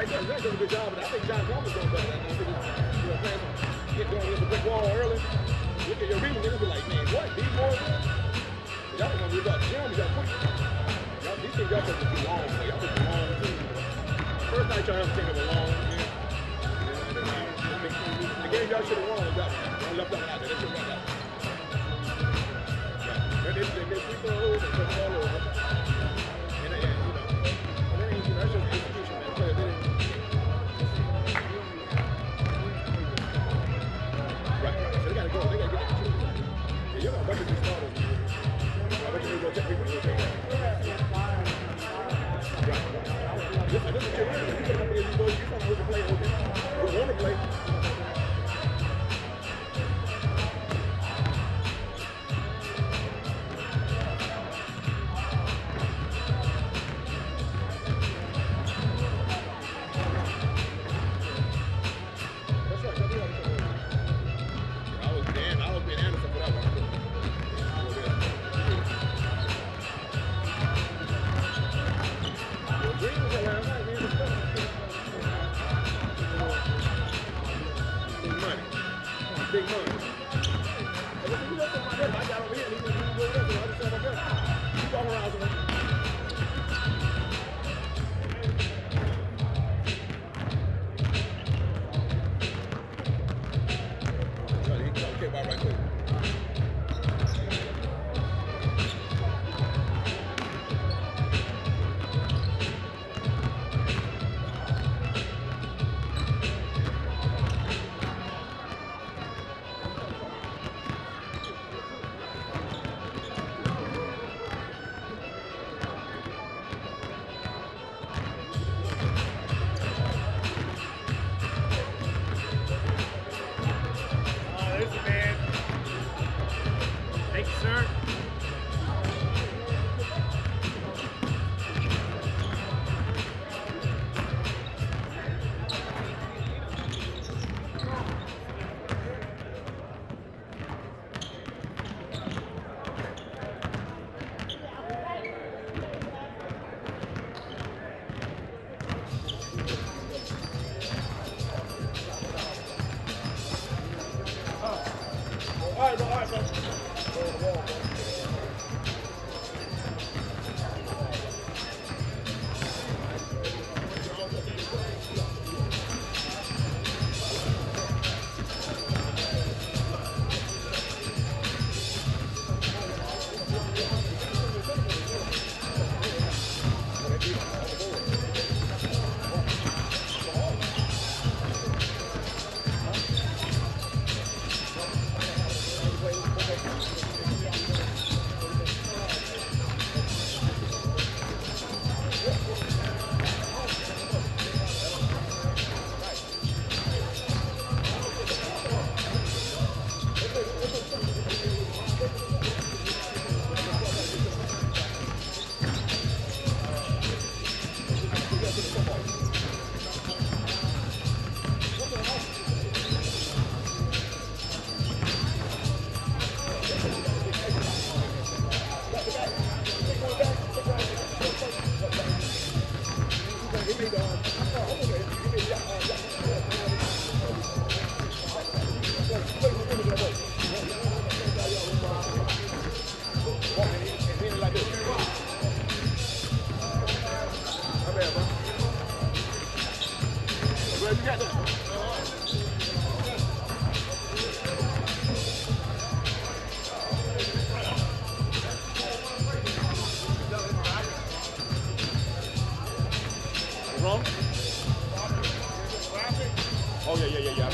like that. Zach does a good job, but I think John Thomas doing better than that. I think he's, playing some, get going against the brick wall early. Look at your reading, they're gonna be like, man, what? These boys? Y'all gonna be about Jim, y'all quick. These things y'all supposed to be long, so y'all supposed to be long too. First night y'all have to think of a long game. The game y'all should have won was that one. Y'all left that one out there. They should have won that one. Yeah. They free throws and took all over. And that ain't, that's just execution, man. Players, they didn't. Right. So they gotta go. They gotta get that shooting. Yeah, you're gonna bucket these starters. I bet you gonna take people to take that. This is what you're doing. You come up against these boys, you come to play open. You want to play. Big money. I got over here, and he was over there, so I just said, okay. Keep walking around with him. Okay, bye right quick. All right, bro. Oh, yeah.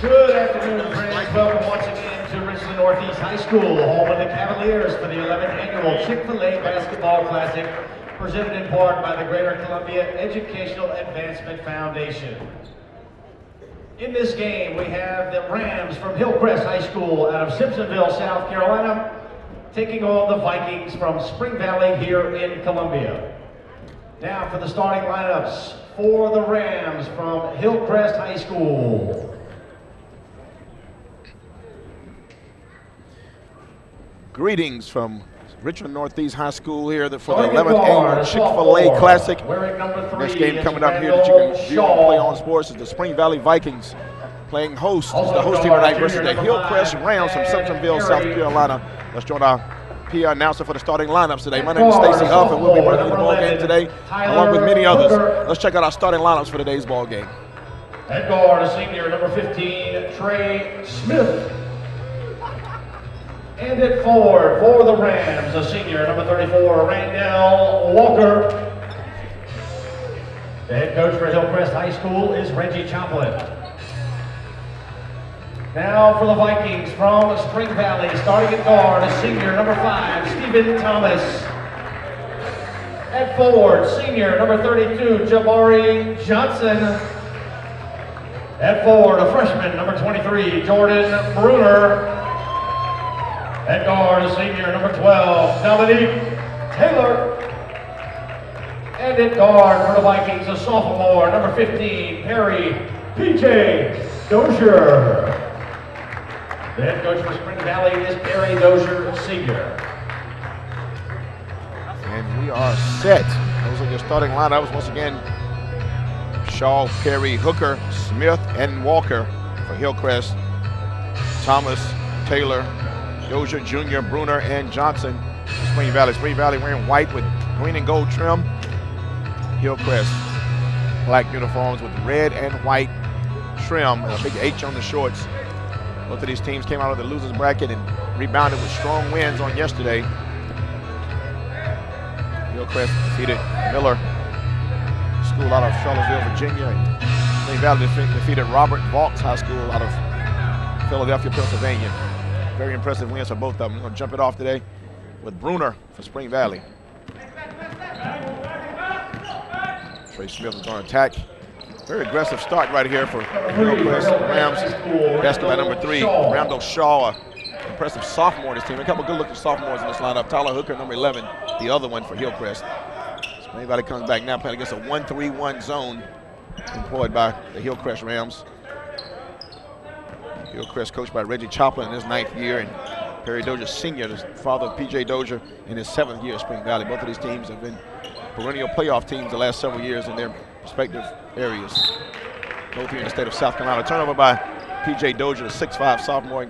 Good afternoon, friends. Welcome once again to Richland Northeast High School, home of the Cavaliers for the 11th annual Chick-fil-A Basketball Classic, presented in part by the Greater Columbia Educational Advancement Foundation. In this game, we have the Rams from Hillcrest High School out of Simpsonville, South Carolina, taking on the Vikings from Spring Valley here in Columbia. Now for the starting lineups for the Rams from Hillcrest High School. Greetings from Richland Northeast High School here for the 11th annual Chick-fil-A Classic. Next game coming up here that you can view on Play On Sports is the Spring Valley Vikings playing host. This is the host team tonight versus the Hillcrest Rams from Simpsonville, South Carolina. Let's join our PR announcer for the starting lineups today. My name is Stacy Huff, and we'll be bringing you the ball game today, along with many others. Let's check out our starting lineups for today's ball game. At guard, a senior, number 15, Trey Smith. And at forward for the Rams, a senior, number 34, Randall Walker. The head coach for Hillcrest High School is Reggie Choplin. Now for the Vikings from Spring Valley, starting at guard, a senior, number 5, Stephen Thomas. At forward, senior, number 32, Jabari Johnson. At forward, a freshman, number 23, Jordan Bruner. At guard, a senior, number 12, Dominique Taylor. And at guard for the Vikings, a sophomore, number 15, Perry P.J. Dozier. The head coach for Spring Valley is Perry Dozier, senior. And we are set. Those are your starting lineups. Once again, Shaw, Perry, Hooker, Smith, and Walker for Hillcrest. Thomas, Taylor, Dozier Jr., Bruner, and Johnson. Spring Valley. Spring Valley wearing white with green and gold trim. Hillcrest, black uniforms with red and white trim and a big H on the shorts. Both of these teams came out of the losers bracket and rebounded with strong wins on yesterday. Hillcrest defeated Miller School out of Charlottesville, Virginia. And Spring Valley defeated Robert Vaughts High School out of Philadelphia, Pennsylvania. Very impressive wins for both of them. We're going to jump it off today with Bruner for Spring Valley. Trey Smith is going to attack. Very aggressive start right here for Hillcrest Rams. Basketball number 3, Randall Shaw, impressive sophomore on this team. A couple good-looking sophomores in this lineup. Tyler Hooker, number 11, the other one for Hillcrest. Spring Valley comes back now playing against a 1-3-1 zone employed by the Hillcrest Rams. Hillcrest coached by Reggie Choplin in his 9th year, and Perry Dozier Sr., the father of P.J. Dozier, in his 7th year at Spring Valley. Both of these teams have been perennial playoff teams the last several years in their respective areas. Both here in the state of South Carolina. Turnover by P.J. Dozier, the 6'5 sophomore,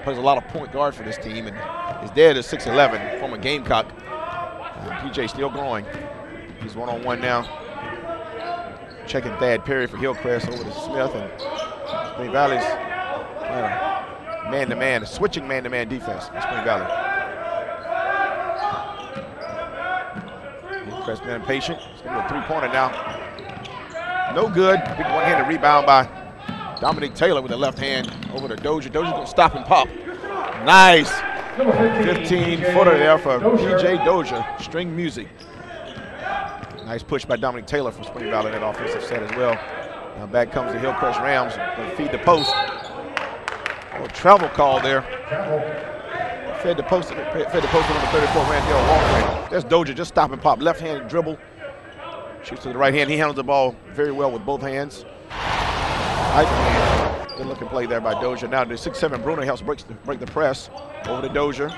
plays a lot of point guard for this team, and his dad is 6'11, former Gamecock. P.J. still going. He's one-on-one now. Checking Thad Perry for Hillcrest over to Smith, and Spring Valley's man-to-man, switching man-to-man defense in Spring Valley. Hillcrest been impatient. It's going to be a three-pointer now. No good. Big one-handed rebound by Dominique Taylor with the left hand over to Dozier. Dozier's going to stop and pop. Nice. 15-footer there for P.J. Dozier. String music. Nice push by Dominique Taylor from Spring Valley in that offensive set as well. Now back comes the Hillcrest Rams. Going to feed the post. A travel call there. Fed the post on number 34, Randall Walker. There's Dozier, just stop and pop. Left-handed dribble. Shoots to the right hand. He handles the ball very well with both hands. Good looking play there by Dozier. Now the 6'7 Bruner helps break the press over to Dozier.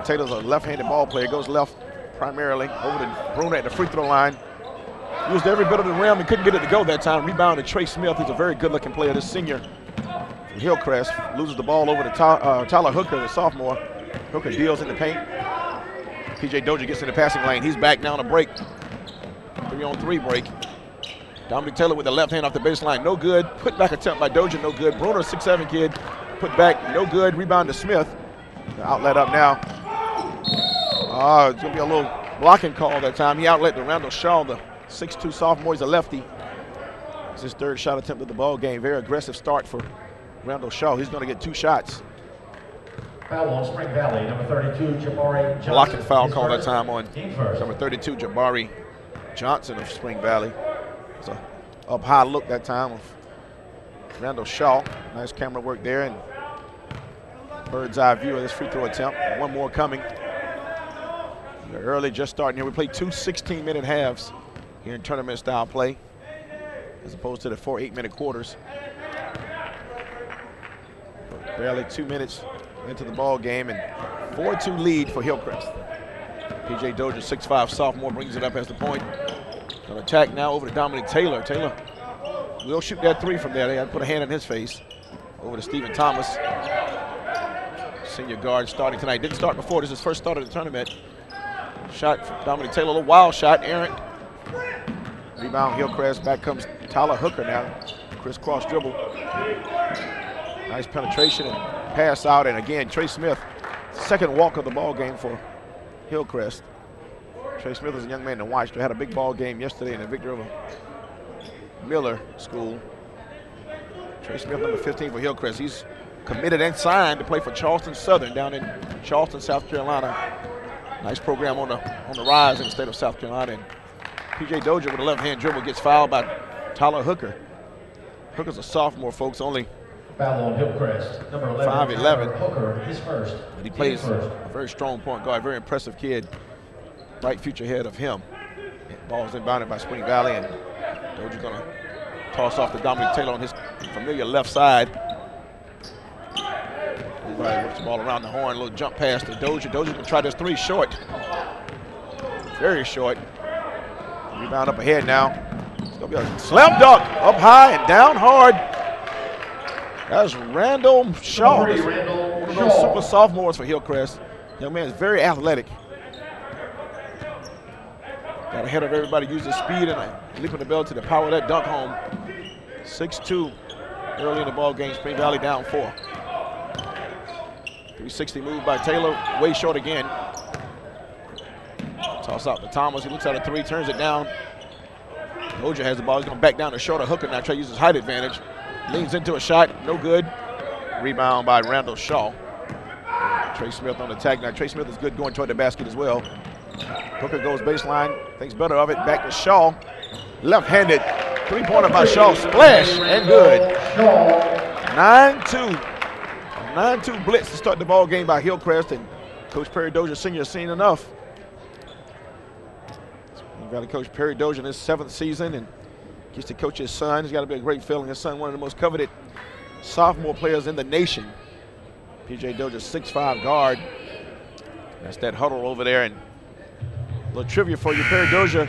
Taylor's a left-handed ball player. Goes left primarily over to Bruner at the free throw line. Used every bit of the rim and couldn't get it to go that time. Rebound to Trey Smith. He's a very good looking player. This senior from Hillcrest loses the ball over to Tyler Hooker, the sophomore. Hooker deals in the paint. P.J. Dozier gets in the passing lane. He's back now on a break. 3-on-3 break. Dominic Taylor with the left hand off the baseline. No good. Put back attempt by Dozier. No good. Bruner, 6'7 kid. Put back. No good. Rebound to Smith. The outlet up now. It's going to be a little blocking call that time. He outlet to Randall Shaw, the 6'2 sophomore. He's a lefty. It's his third shot attempt of the ball game. Very aggressive start for Randall Shaw. He's going to get 2 shots. Foul on Spring Valley, number 32, Jabari Johnson. Blocking foul call that time on number 32, Jabari Johnson of Spring Valley. It's a up high look that time of Randall Shaw. Nice camera work there and bird's eye view of this free throw attempt. One more coming. They're early, just starting here. We play 2 16-minute halves here in tournament style play, as opposed to the 4 8-minute quarters. Barely 2 minutes into the ball game, and 4-2 lead for Hillcrest. P.J. Dozier, 6'5" sophomore, brings it up as the point. Gonna attack now over to Dominic Taylor. Taylor will shoot that 3 from there. They had to put a hand in his face. Over to Stephen Thomas. Senior guard starting tonight. Didn't start before. This is his first start of the tournament. Shot from Dominic Taylor, a little wild shot, errant. Rebound Hillcrest. Back comes Tyler Hooker now. Crisscross dribble. Nice penetration and pass out. And again, Trey Smith, second walk of the ball game for Hillcrest. Trey Smith is a young man to watch. They had a big ball game yesterday in the victory over Miller School. Trey Smith, number 15 for Hillcrest. He's committed and signed to play for Charleston Southern down in Charleston, South Carolina. Nice program on the rise in the state of South Carolina. And P.J. Dozier with a left-hand dribble gets fouled by Tyler Hooker. Hooker's a sophomore, folks, only Foul on Hillcrest, number 11. 5'11". Hooker, his first. But he plays a very strong point guard, very impressive kid. Bright future ahead of him. And ball's inbounded by Spring Valley, and Dozier's gonna toss off to Dominic Taylor on his familiar left side. Everybody works the ball around the horn, a little jump pass to Dozier. Dozier's gonna try this 3 short. Very short. Rebound up ahead now. It's gonna be a slam dunk, up high and down hard. That's Randall Shaw. One of those super sophomores for Hillcrest. Young man is very athletic. Got ahead of everybody, using speed and leaping the bell to the power of that dunk home. 6'2" early in the ball game. Spring Valley down 4. 360 move by Taylor, way short again. Toss out to Thomas. He looks at a 3, turns it down. Dozier has the ball. He's going to back down to shorter Hooker now. Try to use his height advantage. Leans into a shot, no good. Rebound by Randall Shaw. Trey Smith on the attack now. Trey Smith is good going toward the basket as well. Hooker goes baseline, thinks better of it. Back to Shaw. Left-handed 3-pointer by Shaw. Splash and good. 9-2. 9-2 blitz to start the ball game by Hillcrest, and Coach Perry Dozier Sr. has seen enough. We've got to coach Perry Dozier in his 7th season, and gets to coach his son. He's got to be a great feeling. His son, one of the most coveted sophomore players in the nation. P.J. Dozier, 6'5" guard. That's that huddle over there. And a little trivia for you, Perry Dozier,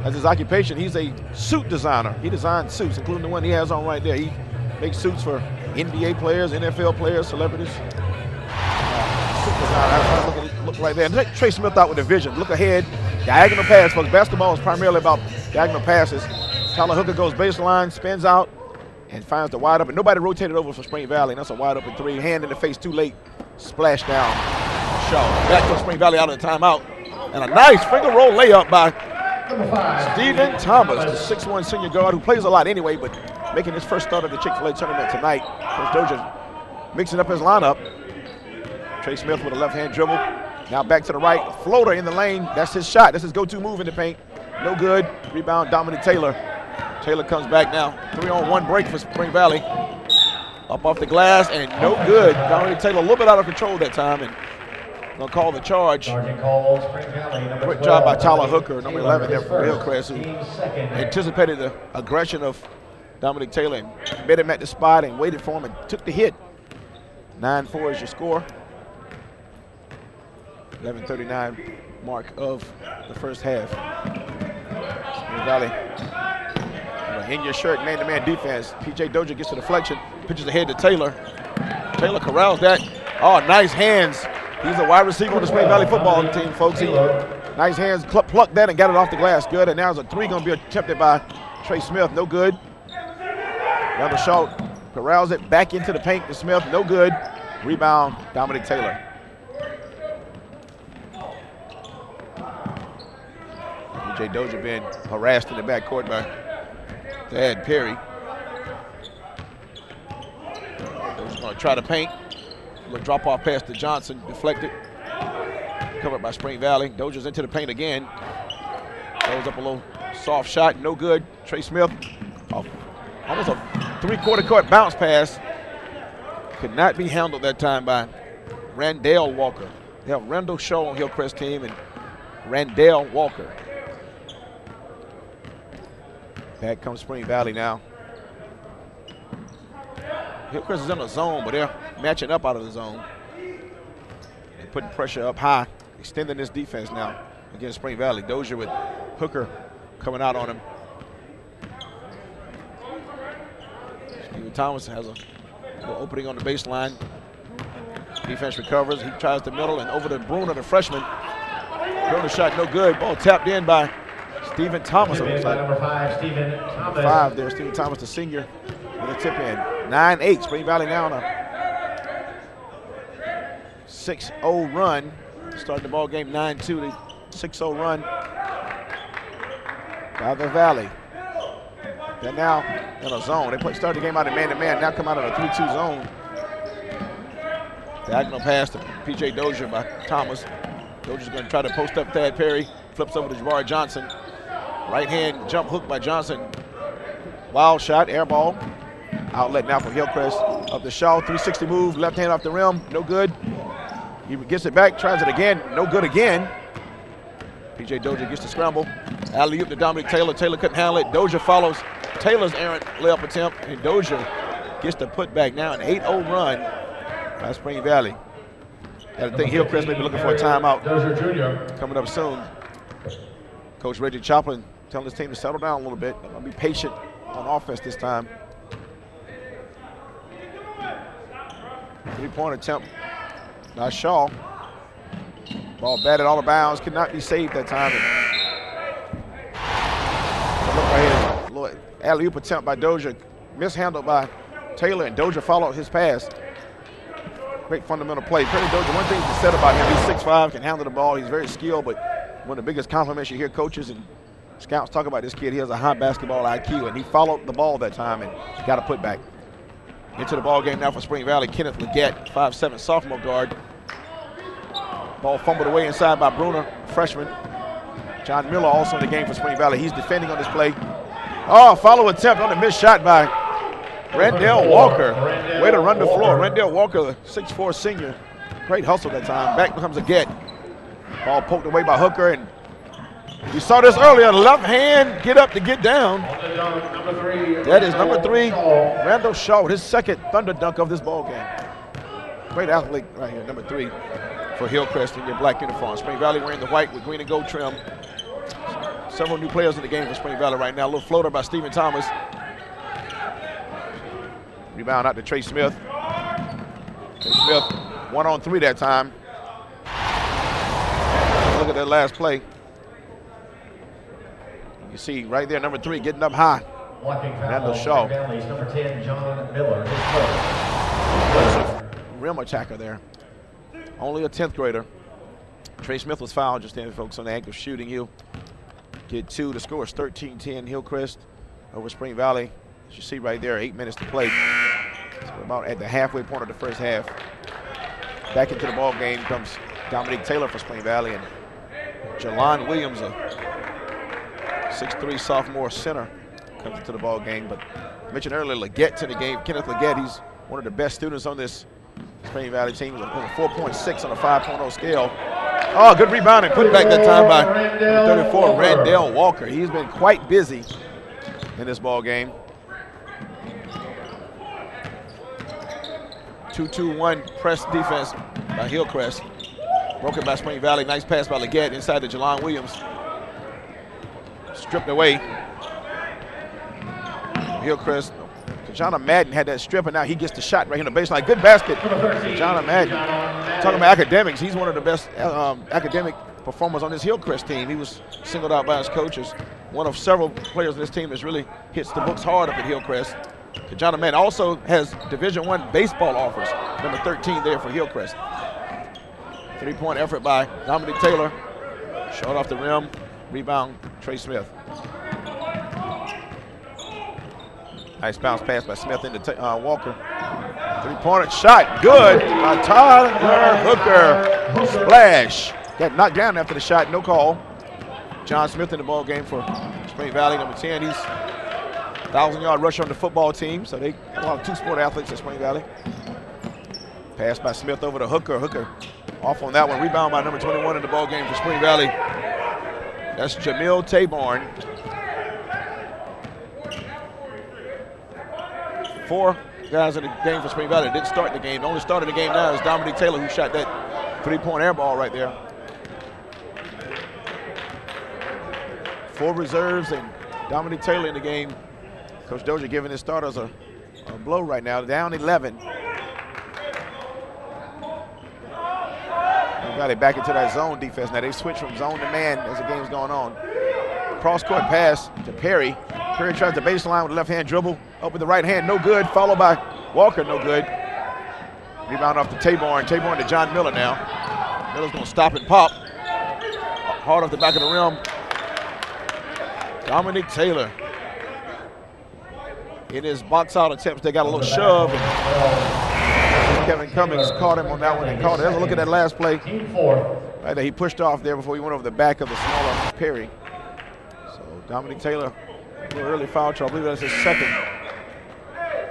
as his occupation, he's a suit designer. He designs suits, including the one he has on right there. He makes suits for NBA players, NFL players, celebrities. Suit designer, look right there. And take Trey Smith out with a vision. Look ahead, diagonal pass, folks. Basketball is primarily about diagonal passes. Tyler Hooker goes baseline, spins out, and finds the wide open. Nobody rotated over for Spring Valley, and that's a wide open 3. Hand in the face too late. Splash down. Shaw. Back to Spring Valley out of the timeout. And a nice finger roll layup by Stephen Thomas, the 6'1" senior guard who plays a lot anyway, but making his first start of the Chick-fil-A tournament tonight. Coach Dozier mixing up his lineup. Trey Smith with a left-hand dribble. Now back to the right. Floater in the lane. That's his shot. That's his go-to move in the paint. No good. Rebound, Dominic Taylor. Taylor comes back now. 3-on-1 break for Spring Valley. Up off the glass and no good. Dominic Taylor a little bit out of control that time and gonna call the charge. Great job by Tyler Hooker, number 11 there for Hillcrest, who anticipated the aggression of Dominic Taylor and met him at the spot and waited for him and took the hit. 9-4 is your score. 11:39 mark of the first half. Spring Valley. In your shirt, man-to-man defense. P.J. Dozier gets the deflection, pitches ahead to Taylor. Taylor corrals that. Oh, nice hands. He's a wide receiver on the Spring Valley football team, folks. Nice hands, plucked that and got it off the glass. Good, and now there's a 3 going to be attempted by Trey Smith. No good. Randall Shaw corrals it back into the paint to Smith. No good. Rebound, Dominic Taylor. P.J. Dozier being harassed in the backcourt by Thad Perry. Dozier going to try to paint. A little drop off pass to Johnson, deflected. Covered by Spring Valley. Dozier's into the paint again. Throws up a little soft shot, no good. Trey Smith, almost a 3/4 court bounce pass. Could not be handled that time by Randall Walker. They have Randall Shaw on Hillcrest team and Randall Walker. Back comes Spring Valley now. Hillcrest is in a zone, but they're matching up out of the zone. They're putting pressure up high, extending this defense now against Spring Valley. Dozier with Hooker coming out on him. Steven Thomas has a little opening on the baseline. Defense recovers. He tries the middle and over to Bruner, the freshman. Bruner shot no good. Ball tapped in by Steven Thomas. Number 5, Steven Thomas. 5 there, Steven Thomas, the senior, with a tip in. 9-8. Spring Valley now on a 6-0 run. Starting the ball game 9-2. The 6-0 run by the Valley. They're now in a zone. They started the game out in man-to-man, now come out in a 3-2 zone. Diagonal pass to P.J. Dozier by Thomas. Dozier's going to try to post up Thad Perry. Flips over to Jabari Johnson. Right hand jump hook by Johnson. Wild shot, air ball. Outlet now for Hillcrest. Up the Shaw, 360 move, left hand off the rim, no good. He gets it back, tries it again, no good again. P.J. Dozier gets the scramble. Alley-oop to Dominic Taylor. Taylor couldn't handle it. Dozier follows Taylor's errant layup attempt, and Dozier gets the putback now, an 8-0 run by Spring Valley. I think Hillcrest may be looking for a timeout coming up soon. Coach Reggie Choplin telling his team to settle down a little bit. They're going to be patient on offense this time. 3-point attempt by Shaw. Ball batted all the bounds, could not be saved that time. Look right here, alley-oop attempt by Dozier, mishandled by Taylor, and Dozier followed his pass. Great fundamental play. Perry Dozier, one thing to said about him, he's 6'5", can handle the ball, he's very skilled, but one of the biggest compliments you hear coaches and scouts talk about this kid, he has a high basketball IQ, and he followed the ball that time and got a putback. Into the ball game now for Spring Valley, Kenneth Leggett, 5'7" sophomore guard. Ball fumbled away inside by Bruner, freshman. John Miller also in the game for Spring Valley. He's defending on this play. Oh, follow attempt on the missed shot by Randall Walker. Way to run the floor. Randall Walker, the 6'4" senior. Great hustle that time. Back becomes Leggett. Ball poked away by Hooker, and you saw this earlier. Left hand, get up to get down. That is number 3, Randall Shaw, with his second thunder dunk of this ball game. Great athlete right here, number 3 for Hillcrest in your black uniform. Spring Valley wearing the white with green and gold trim. Several new players in the game for Spring Valley right now. A little floater by Steven Thomas. Rebound out to Trey Smith. Trey Smith, 1-on-3 that time. Look at that last play. You see right there, number 3 getting up high. Randall Shaw. Number 10, John Miller. Rim attacker there. Only a 10th grader. Trey Smith was fouled just then, folks, on the act of shooting. He'll get 2. The score is 13-10 Hillcrest over Spring Valley. As you see right there, 8 minutes to play. So we're about at the halfway point of the first half. Back into the ball game comes Dominic Taylor for Spring Valley, and Jelon Williams, a 6'3" sophomore center, comes into the ball game. But I mentioned earlier, Leggett to the game. Kenneth Leggett, he's one of the best students on this Spring Valley team. With a 4.6 on a 5.0 scale. Oh, good rebound and put back that time by 34, Randall Walker. He's been quite busy in this ball game. 2-2-1 press defense by Hillcrest. Broken by Spring Valley. Nice pass by Leggett inside to Jelon Williams. Stripped away. Hillcrest. Tajana Madden had that strip, and now he gets the shot right in the baseline. Good basket. Tajana Madden. Talking about academics, he's one of the best academic performers on this Hillcrest team. He was singled out by his coaches. One of several players on this team that really hits the books hard up at Hillcrest. Tajana Madden also has Division I baseball offers. Number 13 there for Hillcrest. 3-point effort by Dominic Taylor. Short off the rim. Rebound, Trey Smith. Nice bounce pass by Smith into Walker. Three-pointer shot, good by Tyler Hooker. Splash. Got knocked down after the shot, no call. John Smith in the ball game for Spring Valley, number 10. He's 1,000-yard rusher on the football team, so they got a lot of two-sport athletes at Spring Valley. Pass by Smith over to Hooker. Hooker off on that one. Rebound by number 21 in the ball game for Spring Valley. That's Jamil Taborn. 4 guys in the game for Spring Valley didn't start the game. The only starter in the game now is Dominique Taylor, who shot that three-point air ball right there. 4 reserves and Dominique Taylor in the game. Coach Dozier giving his starters a blow right now. Down 11. Valley back into that zone defense. Now they switch from zone to man as the game's going on. Cross-court pass to Perry. Perry tries the baseline with a left-hand dribble. Up with the right hand, no good. Followed by Walker, no good. Rebound off to Taborn. Taborn to John Miller now. Miller's going to stop and pop. Hard off the back of the rim. Dominique Taylor. In his box-out attempts, they got a little shove. Kevin Cummings caught him on that one and caught it. Let's look at that last play. Right there, he pushed off there before he went over the back of the smaller Perry. So Dominique Taylor, a little early foul trouble. I believe that's his second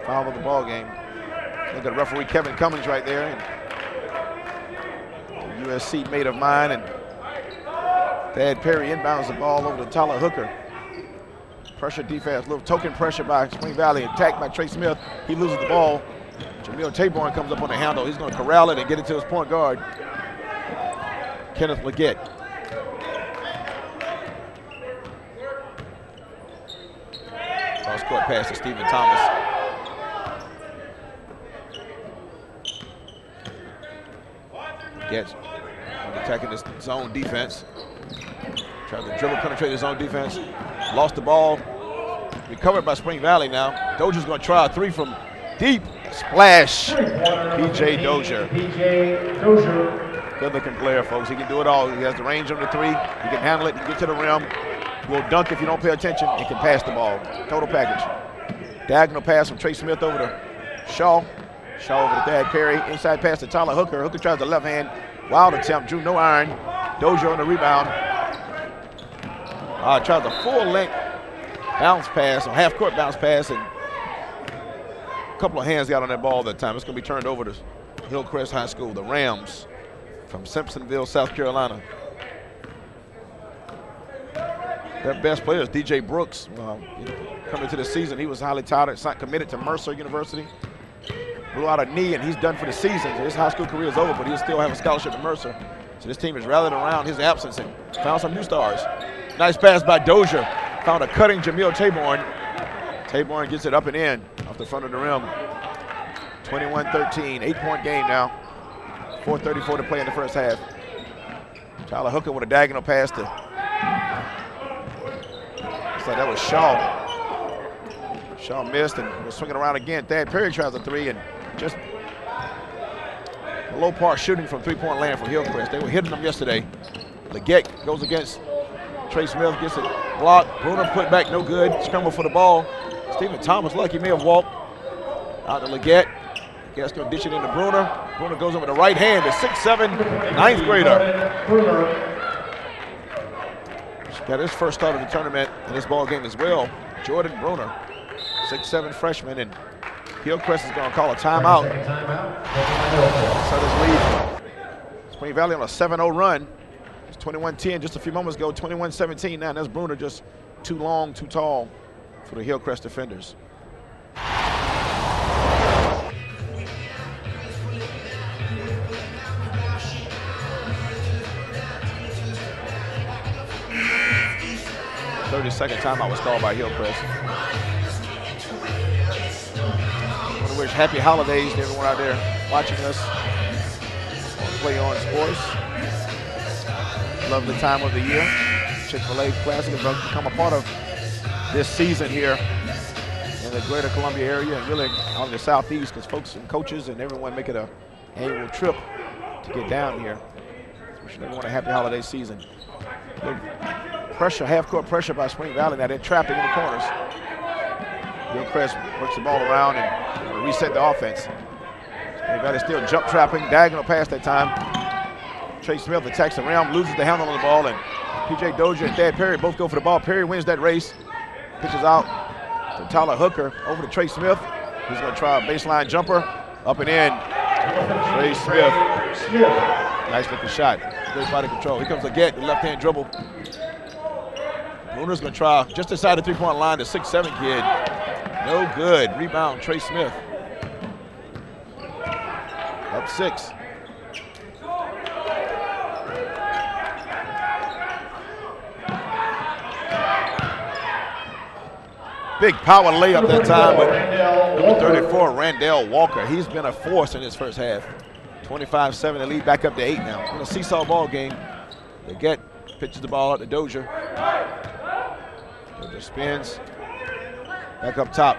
foul of the ball game. Look at referee Kevin Cummings right there. And the USC mate of mine, and Thad Perry inbounds the ball over to Tyler Hooker. Pressure defense, little token pressure by Spring Valley, attacked by Trey Smith. He loses the ball. Jamil Taborn comes up on the handle. He's going to corral it and get it to his point guard, Kenneth Leggett. Cross-court pass to Stephen Thomas. Leggett's attacking this zone defense. Tries to dribble, penetrate his zone defense. Lost the ball. Recovered by Spring Valley now. Dozier's going to try a 3 from deep. Splash. P.J. Dozier. Good looking player, folks. He can do it all. He has the range on the 3. He can handle it. He can get to the rim. He will dunk if you don't pay attention. He can pass the ball. Total package. Diagonal pass from Trey Smith over to Shaw. Shaw over to Thad Perry. Inside pass to Tyler Hooker. Hooker tries the left hand. Wild attempt. Drew no iron. Dozier on the rebound. Tries a full length bounce pass, or half court bounce pass, and a couple of hands got on that ball that time. It's going to be turned over to Hillcrest High School, the Rams from Simpsonville, South Carolina. Their best player is DJ Brooks. Coming to the season, he was highly touted, committed to Mercer University. Blew out a knee, and he's done for the season. So his high school career is over, but he'll still have a scholarship at Mercer. So this team has rallied around his absence and found some new stars. Nice pass by Dozier. Found a cutting Jamil Taborn. Taborn gets it up and in off the front of the rim. 21-13, 8-point game now. 4:34 to play in the first half. Tyler Hooker with a diagonal pass to, looks like that was Shaw. Shaw missed and was swinging around again. Thad Perry tries a 3 and just a low part shooting from three-point land from Hillcrest. They were hitting them yesterday. Leggett goes against Trey Smith, gets it blocked. Bruner put back, no good. Scramble for the ball. Stephen Thomas, lucky he may have walked out to Leggett. Leggett's going to dish it into Bruner. Bruner goes over the right hand. The 6'7", ninth grader. Got his first start of the tournament in this ball game as well. Jordan Bruner, 6'7" freshman, and Hillcrest is going to call a timeout. Set his lead. Spring Valley on a 7-0 run. It's 21-10 just a few moments ago, 21-17 now. And that's Bruner just too long, too tall for the Hillcrest defenders. Thirty-second timeout was called by Hillcrest. I want to wish happy holidays to everyone out there watching us on Play On Sports. Lovely time of the year. Chick-fil-A Classic has become a part of this season here in the greater Columbia area and really out in the southeast, because folks and coaches and everyone make it an annual trip to get down here. Wishing everyone a happy holiday season. Pressure, half-court pressure by Spring Valley. Now they're trapped in the corners. Hillcrest works the ball around and reset the offense. Spring Valley still jump trapping, diagonal pass that time. Trey Smith attacks the rim, loses the handle on the ball, and P.J. Dozier and Thad Perry both go for the ball. Perry wins that race, pitches out to Tyler Hooker over to Trey Smith. He's going to try a baseline jumper, up and in. Trey Smith. Nice looking shot. Great body control. Here comes Leggett, the left-hand dribble. Bruner's going to try just inside the three-point line, the 6'7" kid. No good. Rebound, Trey Smith. Up 6. Big power layup that time with number 34, Randall Walker. He's been a force in his first half. 25-7, the lead back up to 8 now. In a seesaw ball game. Leggett pitches the ball out to Dozier. Dozier spins. Back up top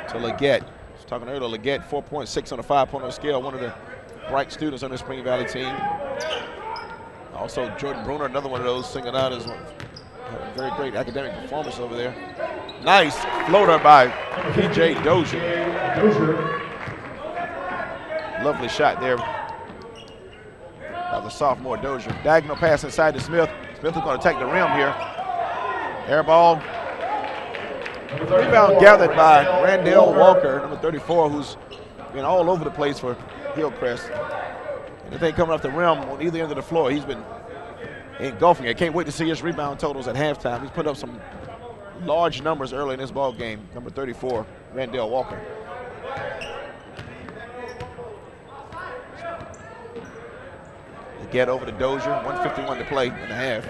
to Leggett. I was talking earlier, Leggett 4.6 on a 5-point scale. One of the bright students on the Spring Valley team. Also Jordan Bruner, another one of those, singled out as a very great academic performance over there. Nice floater by P.J. Dozier. Lovely shot there by the sophomore Dozier. Diagonal pass inside to Smith. Smith is going to attack the rim here. Air ball. Rebound gathered by Randall Walker, number 34, who's been all over the place for Hillcrest. Anything coming off the rim on either end of the floor, he's been engulfing it. Can't wait to see his rebound totals at halftime. He's put up some large numbers early in this ball game. Number 34, Randall Walker. They get over to Dozier, 1:51 to play in the half.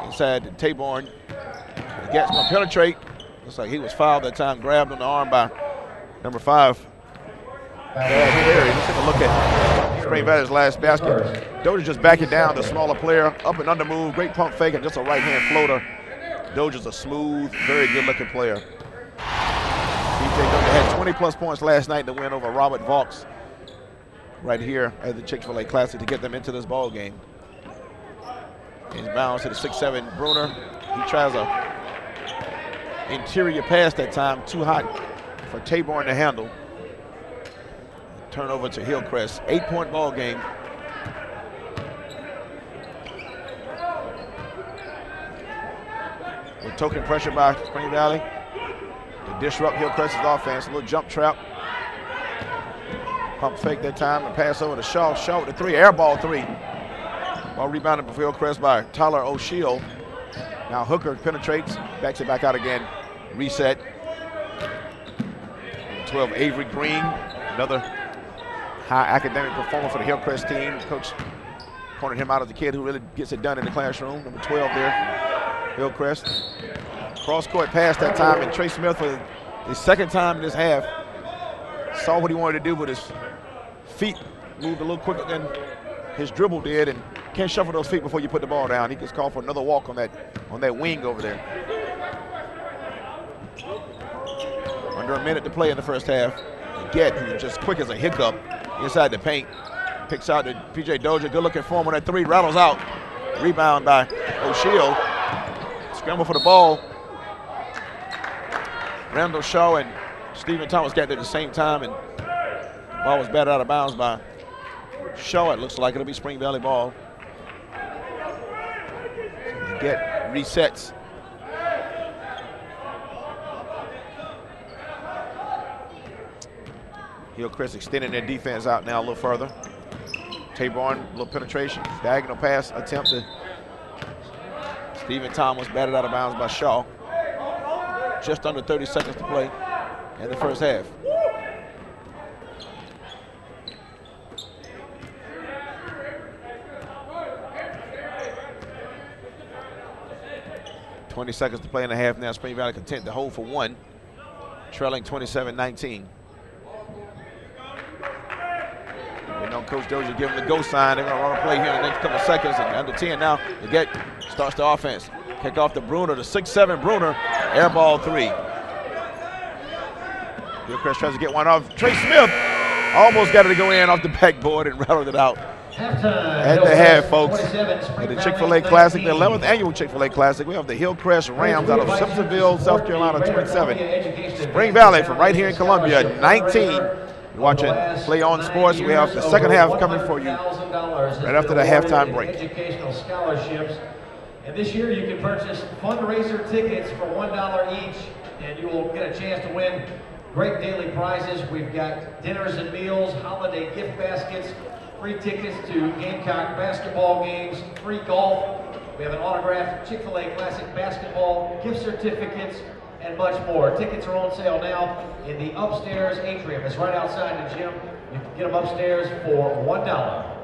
Inside to Taborn. The Gat's going to penetrate. Looks like he was fouled that time, grabbed on the arm by number 5. Let's take a look at Spring Valley's last basket. Dozier just backing down the smaller player, up and under move, great pump fake, and just a right-hand floater. Dozier's a smooth, very good-looking player. P.J. Dozier had 20-plus points last night in the win over Robert Vaux right here at the Chick-fil-A Classic to get them into this ball game. Inbounds to the 6'7" Bruner. He tries a interior pass that time, too hot for Taborn to handle. Turnover to Hillcrest, 8-point ball game. With token pressure by Spring Valley to disrupt Hillcrest's offense. A little jump trap. Pump fake that time and pass over to Shaw. Shaw with the 3, air ball 3. Ball rebounded for Hillcrest by Tyler O'Shield. Now Hooker penetrates, backs it back out again. Reset. 12, Avery Green, another high academic performer for the Hillcrest team. Coach pointed him out as the kid who really gets it done in the classroom. Number 12 there, Hillcrest. Cross-court pass that time, and Trey Smith for the second time in this half saw what he wanted to do, but his feet moved a little quicker than his dribble did, and can't shuffle those feet before you put the ball down. He gets called for another walk on that wing over there. Under a minute to play in the first half. Leggett, who's just quick as a hiccup inside the paint, picks out to P.J. Dozier. Good looking for him on that 3, rattles out. Rebound by O'Shield. Scramble for the ball. Randall Shaw and Stephen Thomas got there at the same time, and the ball was batted out of bounds by Shaw. It looks like it'll be Spring Valley ball. So Leggett resets. Hillcrest extending their defense out now a little further. Taborn, a little penetration, diagonal pass attempt to Stephen Thomas, batted out of bounds by Shaw. Just under 30 seconds to play in the first half. .20 seconds to play in the half now. Spring Valley content to hold for 1, trailing 27-19. You know, Coach Dozier giving the go sign. They're going to run a play here in the next couple of seconds. And under 10 now, Leggett starts the offense. Kick off to Bruner, the 6'7" Bruner. Air ball 3. Hillcrest tries to get one off. Trey Smith almost got it to go in off the backboard and rattled it out. At the half, folks, at the Chick-fil-A Classic, the 11th annual Chick-fil-A Classic, we have the Hillcrest Rams out of Simpsonville, South Carolina, 27. Spring Valley from right here in Columbia, 19. You're watching Play On Sports. We have the second half coming for you right after the halftime break. Educational scholarships. And this year you can purchase fundraiser tickets for $1 each, and you will get a chance to win great daily prizes. We've got dinners and meals, holiday gift baskets, free tickets to Gamecock basketball games, free golf. We have an autographed Chick-fil-A Classic basketball, gift certificates, and much more. Tickets are on sale now in the upstairs atrium. It's right outside the gym. You can get them upstairs for $1.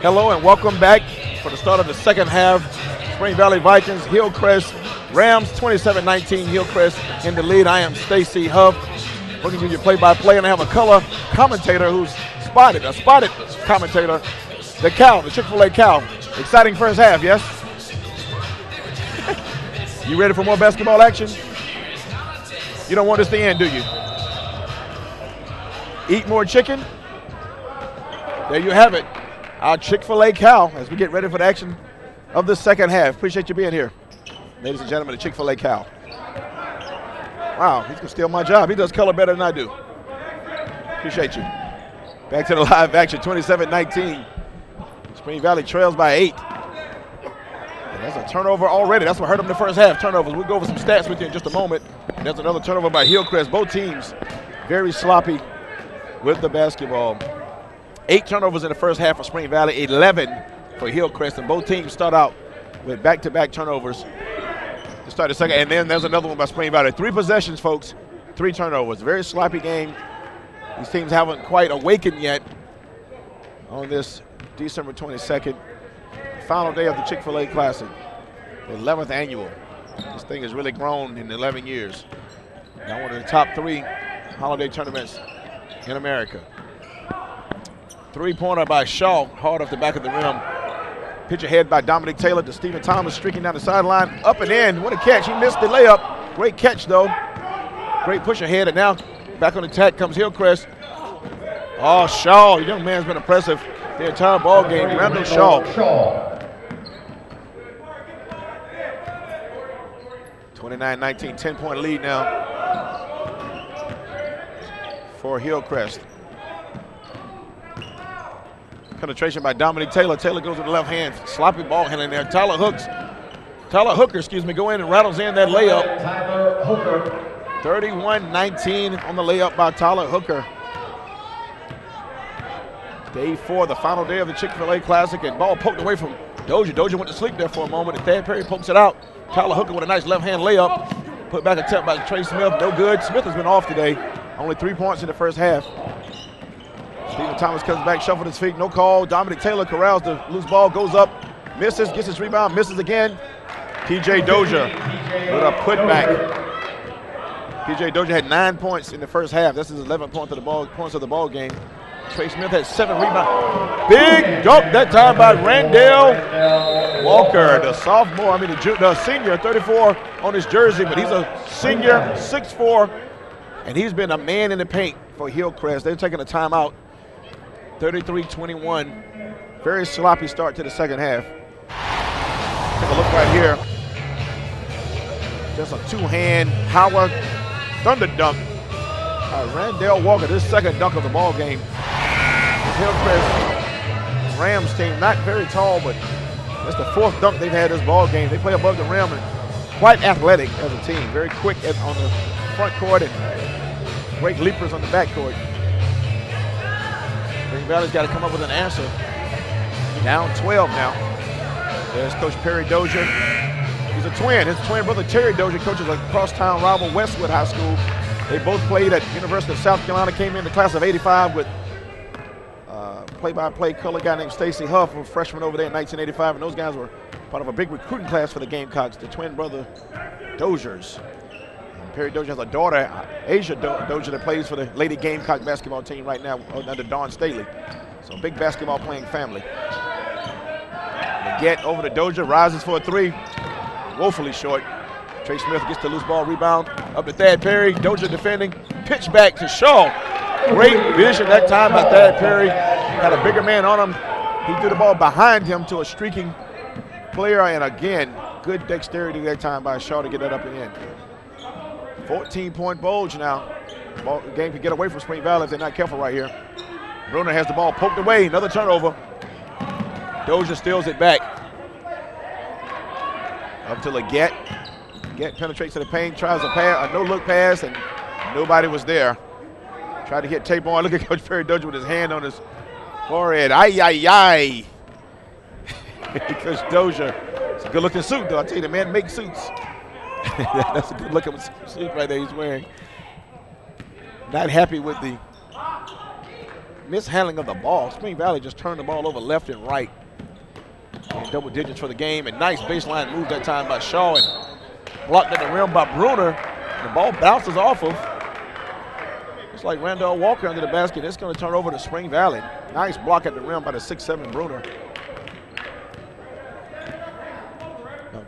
Hello and welcome back for the start of the second half. Spring Valley Vikings, Hillcrest Rams, 27-19, Hillcrest in the lead. I am Stacy Huff, bringing you your play-by-play, and I have a color commentator who's spotted commentator, the Cow, the Chick-fil-A Cow. Exciting first half, yes? You ready for more basketball action? You don't want this to end, do you? Eat more chicken? There you have it. Our Chick-fil-A Cow as we get ready for the action of the second half. Appreciate you being here. Ladies and gentlemen, the Chick-fil-A Cow. Wow, he's going to steal my job. He does color better than I do. Appreciate you. Back to the live action, 27-19. Spring Valley trails by 8. And there's a turnover already. That's what hurt them in the first half, turnovers. We'll go over some stats with you in just a moment. And there's another turnover by Hillcrest. Both teams very sloppy with the basketball. 8 turnovers in the first half for Spring Valley, 11 for Hillcrest, and both teams start out with back-to-back turnovers to start the second. And then there's another one by Spring Valley. 3 possessions, folks, 3 turnovers. Very sloppy game. These teams haven't quite awakened yet on this December 22nd, final day of the Chick-fil-A Classic, the 11th annual. This thing has really grown in 11 years. Now one of the top 3 holiday tournaments in America. 3-pointer by Shaw, hard off the back of the rim. Pitch ahead by Dominic Taylor to Stephen Thomas, streaking down the sideline. Up and in. What a catch. He missed the layup. Great catch, though. Great push ahead. And now back on attack comes Hillcrest. Oh, Shaw. The young man's been impressive the entire ball game. Randall Shaw. 29-19, 10-point lead now for Hillcrest. Penetration by Dominic Taylor. Taylor goes with the left hand. Sloppy ball handling there. Tyler Hooker, go in and rattles in that layup. 31-19 on the layup by Tyler Hooker. Day 4, the final day of the Chick-fil-A Classic, and ball poked away from Dozier. Dozier went to sleep there for a moment, and Thad Perry pokes it out. Tyler Hooker with a nice left hand layup. Put back attempt by Trey Smith. No good. Smith has been off today. Only 3 points in the first half. Stephen Thomas comes back, shuffled his feet, no call. Dominic Taylor corrals the loose ball, goes up, misses, gets his rebound, misses again. P.J. Dozier with a putback. P.J. Dozier had 9 points in the first half. This is 11 points of the ball game. Trey Smith had 7 rebounds. Big dunk that time by Randall Walker, the sophomore, the senior, 34 on his jersey, but he's a senior, 6'4", and he's been a man in the paint for Hillcrest. They're taking a timeout, 33-21. Very sloppy start to the second half. Take a look right here. Just a two-hand Howard thunder dunk. Randall Walker, this second dunk of the ball game. This Hillcrest Rams team, not very tall, but that's the fourth dunk they've had this ball game. They play above the rim and quite athletic as a team. Very quick on the front court and great leapers on the back court. Spring Valley's got to come up with an answer. Down 12 now. There's Coach Perry Dozier. He's a twin. His twin brother Terry Dozier coaches a crosstown rival, Westwood High School. They both played at University of South Carolina, came in the class of 85 with play-by-play color guy named Stacy Huff, a freshman over there in 1985, and those guys were part of a big recruiting class for the Gamecocks, the twin brother Doziers. And Perry Dozier has a daughter, Asia Dozier, that plays for the Lady Gamecock basketball team right now under Dawn Staley. So big basketball playing family. Leggett over to Dozier, rises for a three. Woefully short. Trey Smith gets the loose ball, rebound up to Thad Perry. Dozier defending, pitch back to Shaw. Great vision that time by Thad Perry. Had a bigger man on him. He threw the ball behind him to a streaking player, and again, good dexterity that time by Shaw to get that up and in. 14-point bulge now. The game can get away from Spring Valley if they're not careful right here. Bruner has the ball poked away, another turnover. Dozier steals it back. Up to Leggett. Leggett penetrates to the paint, tries a no-look pass, and nobody was there. Tried to hit tape on. Look at Coach Perry Dozier with his hand on his forehead. Ay. Coach Dozier. It's a good-looking suit, though. I tell you, the man makes suits. That's a good-looking suit right there he's wearing. Not happy with the mishandling of the ball. Spring Valley just turned the ball over left and right. And double digits for the game. And nice baseline move that time by Shaw. And blocked at the rim by Bruner. The ball bounces off of. It's like Randall Walker under the basket. It's going to turn over to Spring Valley. Nice block at the rim by the 6'7" Bruner.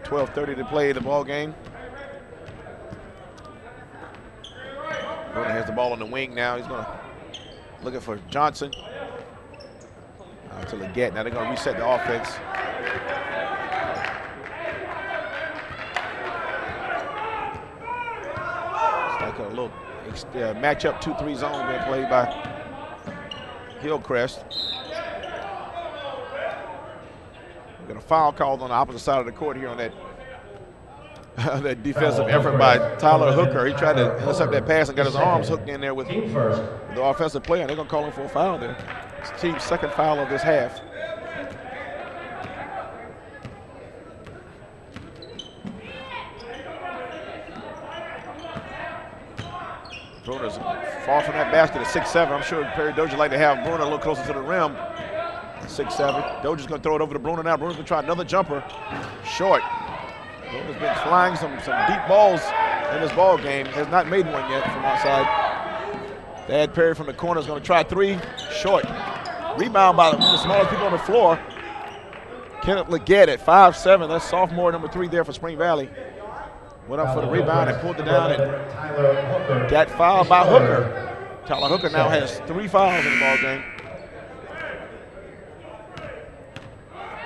12:30 to play the ball game. Bruner has the ball on the wing now. He's going to looking for Johnson. To Leggett. Now they're going to reset the offense. It's like a little matchup 2-3 zone being played by Hillcrest. We're going to foul called on the opposite side of the court here on that defensive effort by Tyler Hooker. He tried to intercept that pass and got his arms hooked in there with the offensive player. And they're going to call him for a foul there. It's the team's second foul of this half. Bruner's far from that basket at 6'7". I'm sure Perry Dozier like to have Bruner a little closer to the rim. 6'7". Dozier's going to throw it over to Bruner now. Bruner's going to try another jumper. Short. Bruner's been flying some deep balls in this ball game. Has not made one yet from outside. Thad Perry from the corner is going to try three. Short. Rebound by one of the smallest people on the floor. Kenneth Leggett at 5'7". That's sophomore number 3 there for Spring Valley. Went up for the rebound and pulled it down and got fouled by Hooker. Tyler Hooker now has 3 fouls in the ball game.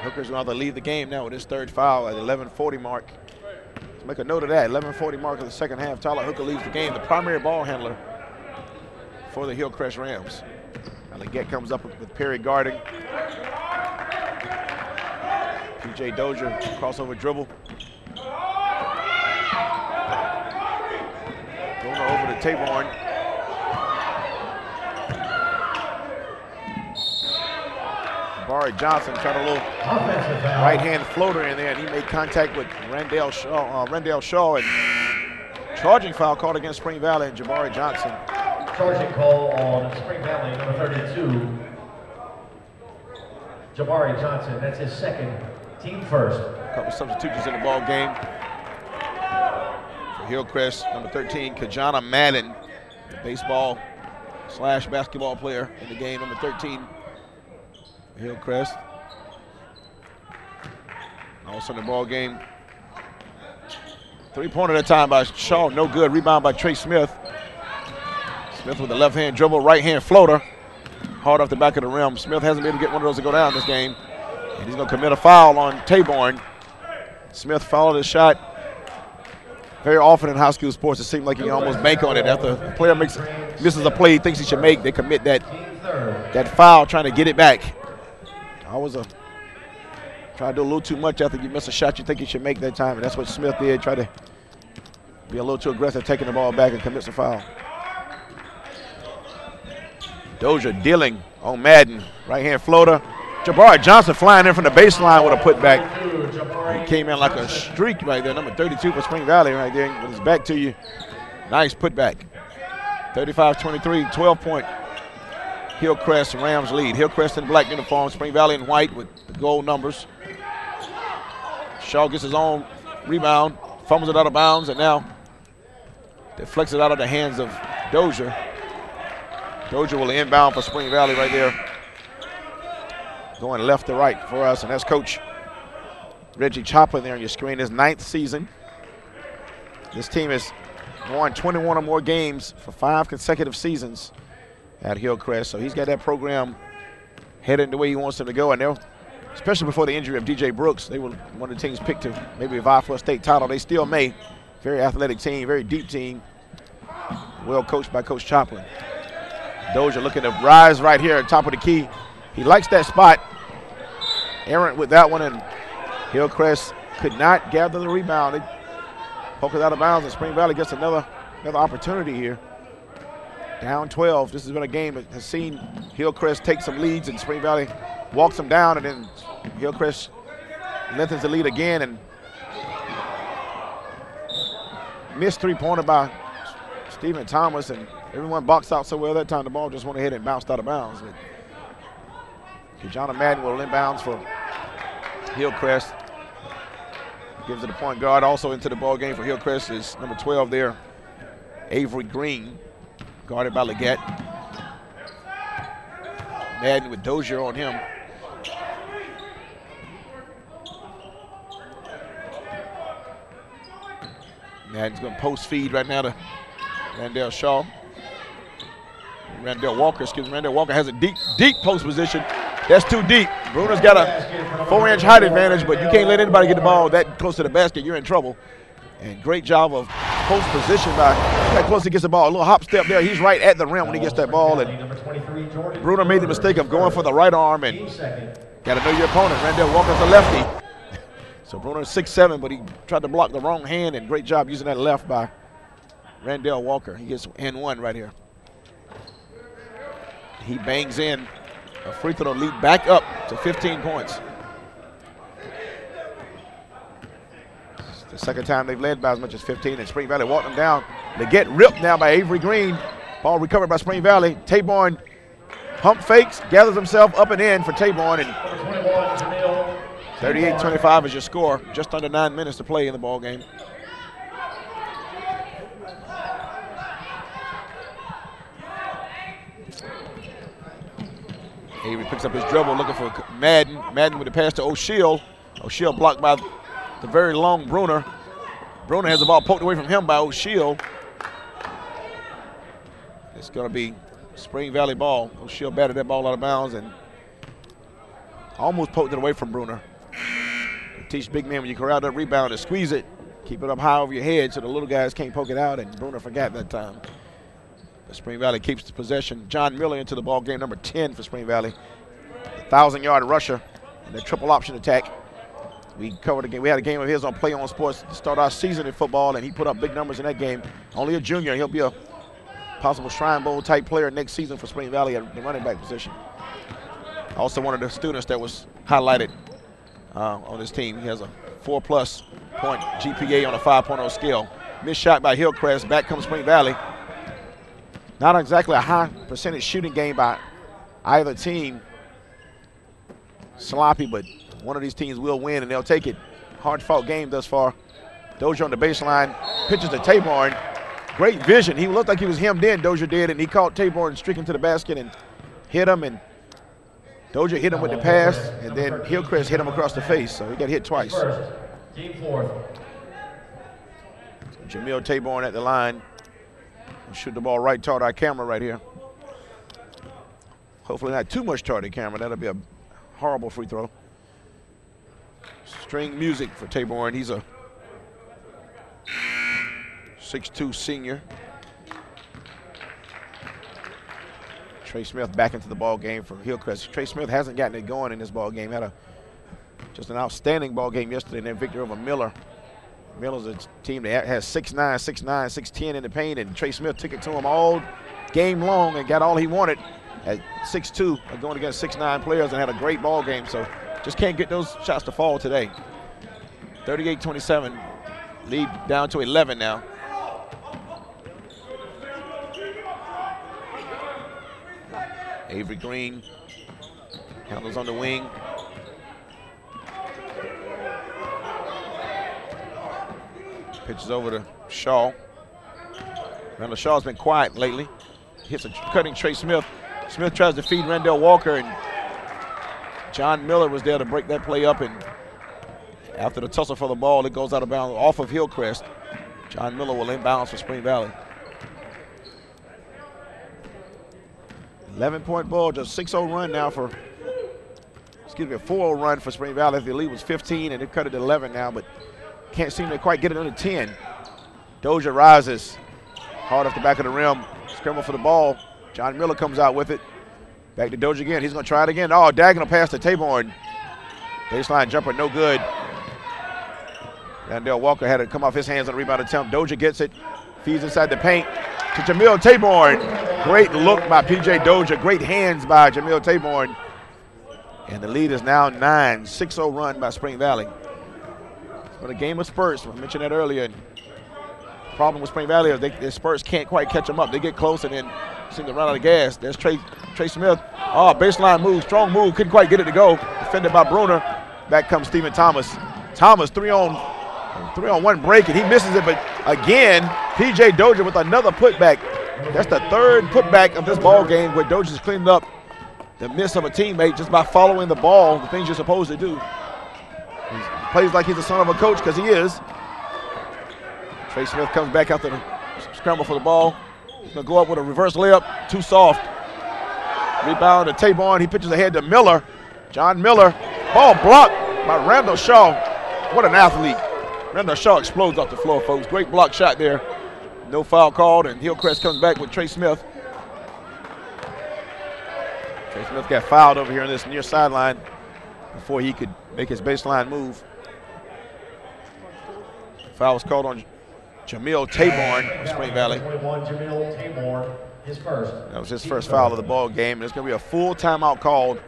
Hooker's going to leave the game now with his 3rd foul at the 11:40 mark. Let's make a note of that. 11:40 mark of the second half. Tyler Hooker leaves the game, the primary ball handler for the Hillcrest Rams. Now Leggett comes up with Perry guarding. P.J. Dozier, crossover dribble. Going over to Taborn. Barry Johnson tried a little right-hand floater in there, and he made contact with Randall Shaw, and charging foul called against Spring Valley and Jabari Johnson. Charging call on Spring Valley, number 32, Jabari Johnson. That's his 2nd, team 1st. A couple substitutions in the ball game. For Hillcrest, number 13, Kajana Madden, baseball/basketball player in the game, number 13. Hillcrest. Also in the ball game. 3-pointer that time by Shaw, no good. Rebound by Trey Smith. Smith with the left-hand dribble, right-hand floater. Hard off the back of the rim. Smith hasn't been able to get one of those to go down this game. And he's going to commit a foul on Taborn. Smith fouled his shot. Very often in high school sports, it seems like you can almost bank on it. After a player misses a play he thinks he should make, they commit that foul trying to get it back. Try to do a little too much after you miss a shot you think you should make that time, and that's what Smith did. Try to be a little too aggressive, taking the ball back and commits a foul. Dozier dealing on Madden. Right-hand floater. Jabari Johnson flying in from the baseline with a putback. He came in like a streak right there. Number 32 for Spring Valley right there with his back to you. Nice putback. 35-23, 12-point Hillcrest Rams lead. Hillcrest in black uniform, Spring Valley in white with the gold numbers. Shaw gets his own rebound, fumbles it out of bounds, and now deflects it out of the hands of Dozier. Dozier will inbound for Spring Valley right there. Going left to right for us, and that's Coach Reggie Choplin there on your screen. His 9th season. This team has won 21 or more games for 5 consecutive seasons at Hillcrest, so he's got that program heading the way he wants them to go, and they'll, especially before the injury of DJ Brooks, they were one of the teams picked to maybe vie for a state title. They still may. Very athletic team, very deep team, well coached by Coach Choplin. Dozier looking to rise right here at top of the key. He likes that spot. Errant with that one, and Hillcrest could not gather the rebound. They poke it out of bounds, and Spring Valley gets another opportunity here. Down 12. This has been a game that has seen Hillcrest take some leads, and Spring Valley walks them down, and then Hillcrest lengthens the lead again, and missed 3-pointer by Stephen Thomas, and everyone boxed out so well that time the ball just went ahead and bounced out of bounds. Kijana Madden will inbounds for Hillcrest. Gives it the point guard. Also into the ball game for Hillcrest is number 12 there, Avery Green, guarded by Leggett. Madden with Dozier on him. Madden's going to post feed right now to Randall Shaw. Randall Walker has a deep post position. That's too deep. Bruner's got a 4-inch height advantage, but you can't let anybody get the ball that close to the basket. You're in trouble. And great job of post position by that close he gets the ball. A little hop step there. He's right at the rim when he gets that ball. And Bruner made the mistake of going for the right arm, and got to know your opponent. Randall Walker's a lefty. So Bruner's 6'7", but he tried to block the wrong hand, and great job using that left by Randall Walker. He gets N1 right here. He bangs in a free throw lead back up to 15 points. It's the second time they've led by as much as 15, and Spring Valley walked them down. They get ripped now by Avery Green. Ball recovered by Spring Valley. Taborn pump fakes, gathers himself up and in for Taborn, and 38-25 is your score. Just under 9 minutes to play in the ball game. Avery picks up his dribble, looking for Madden. Madden with the pass to O'Shea. O'Shea blocked by the very long Bruner. Bruner has the ball poked away from him by O'Shea. It's going to be Spring Valley ball. O'Shea batted that ball out of bounds and almost poked it away from Bruner. Teach big man when you corral that rebound to squeeze it, keep it up high over your head so the little guys can't poke it out, and Bruner forgot that time. But Spring Valley keeps the possession. John Miller into the ball game, number 10 for Spring Valley. 1,000-yard rusher in the triple option attack. We covered a game. We had a game of his on Play On Sports to start our season in football, and he put up big numbers in that game. Only a junior. He'll be a possible Shrine Bowl type player next season for Spring Valley at the running back position. Also one of the students that was highlighted on this team. He has a 4+ point GPA on a 5.0 scale. Missed shot by Hillcrest. Back comes Spring Valley. Not exactly a high percentage shooting game by either team. Sloppy, but one of these teams will win, and they'll take it. Hard-fought game thus far. Dozier on the baseline. Pitches to Taborn. Great vision. He looked like he was hemmed in, Dozier did, and he caught Taborn streaking to the basket and hit him. And Dozier hit him with the pass, and then Hillcrest hit him across the face, so he got hit twice. Team fourth. Jamil Taborn at the line. Shoot the ball right toward our camera right here. Hopefully not too much toward the camera. That'll be a horrible free throw. String music for Taborn. He's a 6'2" senior. Trey Smith back into the ball game for Hillcrest. Trey Smith hasn't gotten it going in this ball game. Had just an outstanding ball game yesterday in their victory over Miller. Miller's a team that has 6'9", 6'9", 6'10" in the paint, and Trey Smith took it to him all game long and got all he wanted at 6'2", going against 6'9" players, and had a great ball game. So just can't get those shots to fall today. 38-27, lead down to 11 now. Avery Green handles on the wing. Pitches over to Shaw. Randall Shaw's been quiet lately. Hits a cutting Trey Smith. Smith tries to feed Randall Walker, and John Miller was there to break that play up, and after the tussle for the ball, it goes out of bounds off of Hillcrest. John Miller will inbounds for Spring Valley. 11-point ball, just 6-0 run now for, a 4-0 run for Spring Valley. The lead was 15, and they've cut it to 11 now, but can't seem to quite get it under 10. Dozier rises hard off the back of the rim. Scramble for the ball. John Miller comes out with it. Back to Dozier again. He's going to try it again. Oh, diagonal pass to Taborn. Baseline jumper, no good. Randall Walker had it come off his hands on the rebound attempt. Dozier gets it. Feeds inside the paint to Jamil Taborn. Great look by P.J. Dozier. Great hands by Jamil Taborn. And the lead is now 9. 6-0 run by Spring Valley. But a game of spurts, I mentioned that earlier. The problem with Spring Valley is the Spurs can't quite catch them up. They get close and then seem to run out of gas. There's Trey Smith. Oh, baseline move, strong move, couldn't quite get it to go. Defended by Bruner. Back comes Stephen Thomas. Thomas, three on one break, and he misses it. But again, P.J. Dozier with another putback. That's the third putback of this ball game where Dozier's cleaned up the miss of a teammate just by following the ball, the things you're supposed to do. He plays like he's the son of a coach, because he is. Trey Smith comes back after the scramble for the ball. He's going to go up with a reverse layup. Too soft. Rebound to Taborn. He pitches ahead to Miller. John Miller. Ball blocked by Randall Shaw. What an athlete. Randall Shaw explodes off the floor, folks. Great block shot there. No foul called, and Hillcrest comes back with Trey Smith. Trey Smith got fouled over here on this near sideline before he could make his baseline move. Foul was called on Jamil Taborn of Spring Valley. 21, Jamil Taborn, his first. That was his first foul of the ball game. There's going to be a full timeout called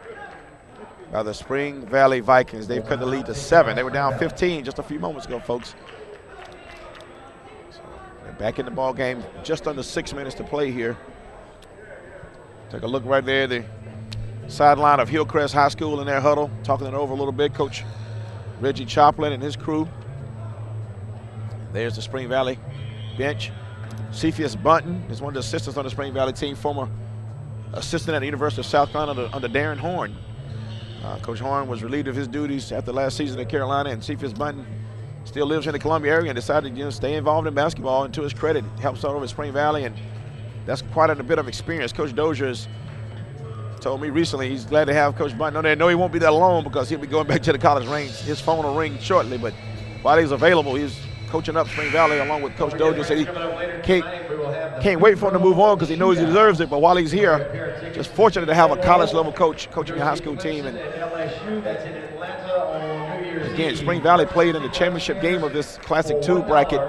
by the Spring Valley Vikings. They've cut the lead to 7. They were down 15 just a few moments ago, folks. So they're back in the ball game. Just under 6 minutes to play here. Take a look right there. The sideline of Hillcrest High School in their huddle, talking it over a little bit. Coach Reggie Choplin and his crew. There's the Spring Valley bench. Cepheus Bunton is one of the assistants on the Spring Valley team, former assistant at the University of South Carolina under Darren Horn. Coach Horn was relieved of his duties after last season at Carolina, and Cepheus Bunton still lives in the Columbia area and decided to stay involved in basketball. And to his credit, helps out over at Spring Valley, and that's quite a bit of experience. Coach Dozier has told me recently he's glad to have Coach Bunton on there. No, he won't be that long because he'll be going back to the college range. His phone will ring shortly, but while he's available, he's coaching up Spring Valley along with Coach Dozier. Said he can't wait for him to move on because he knows he deserves it. But while he's here, just fortunate to have a college-level coach coaching a high school team. And again, Spring Valley played in the championship game of this Classic 2 bracket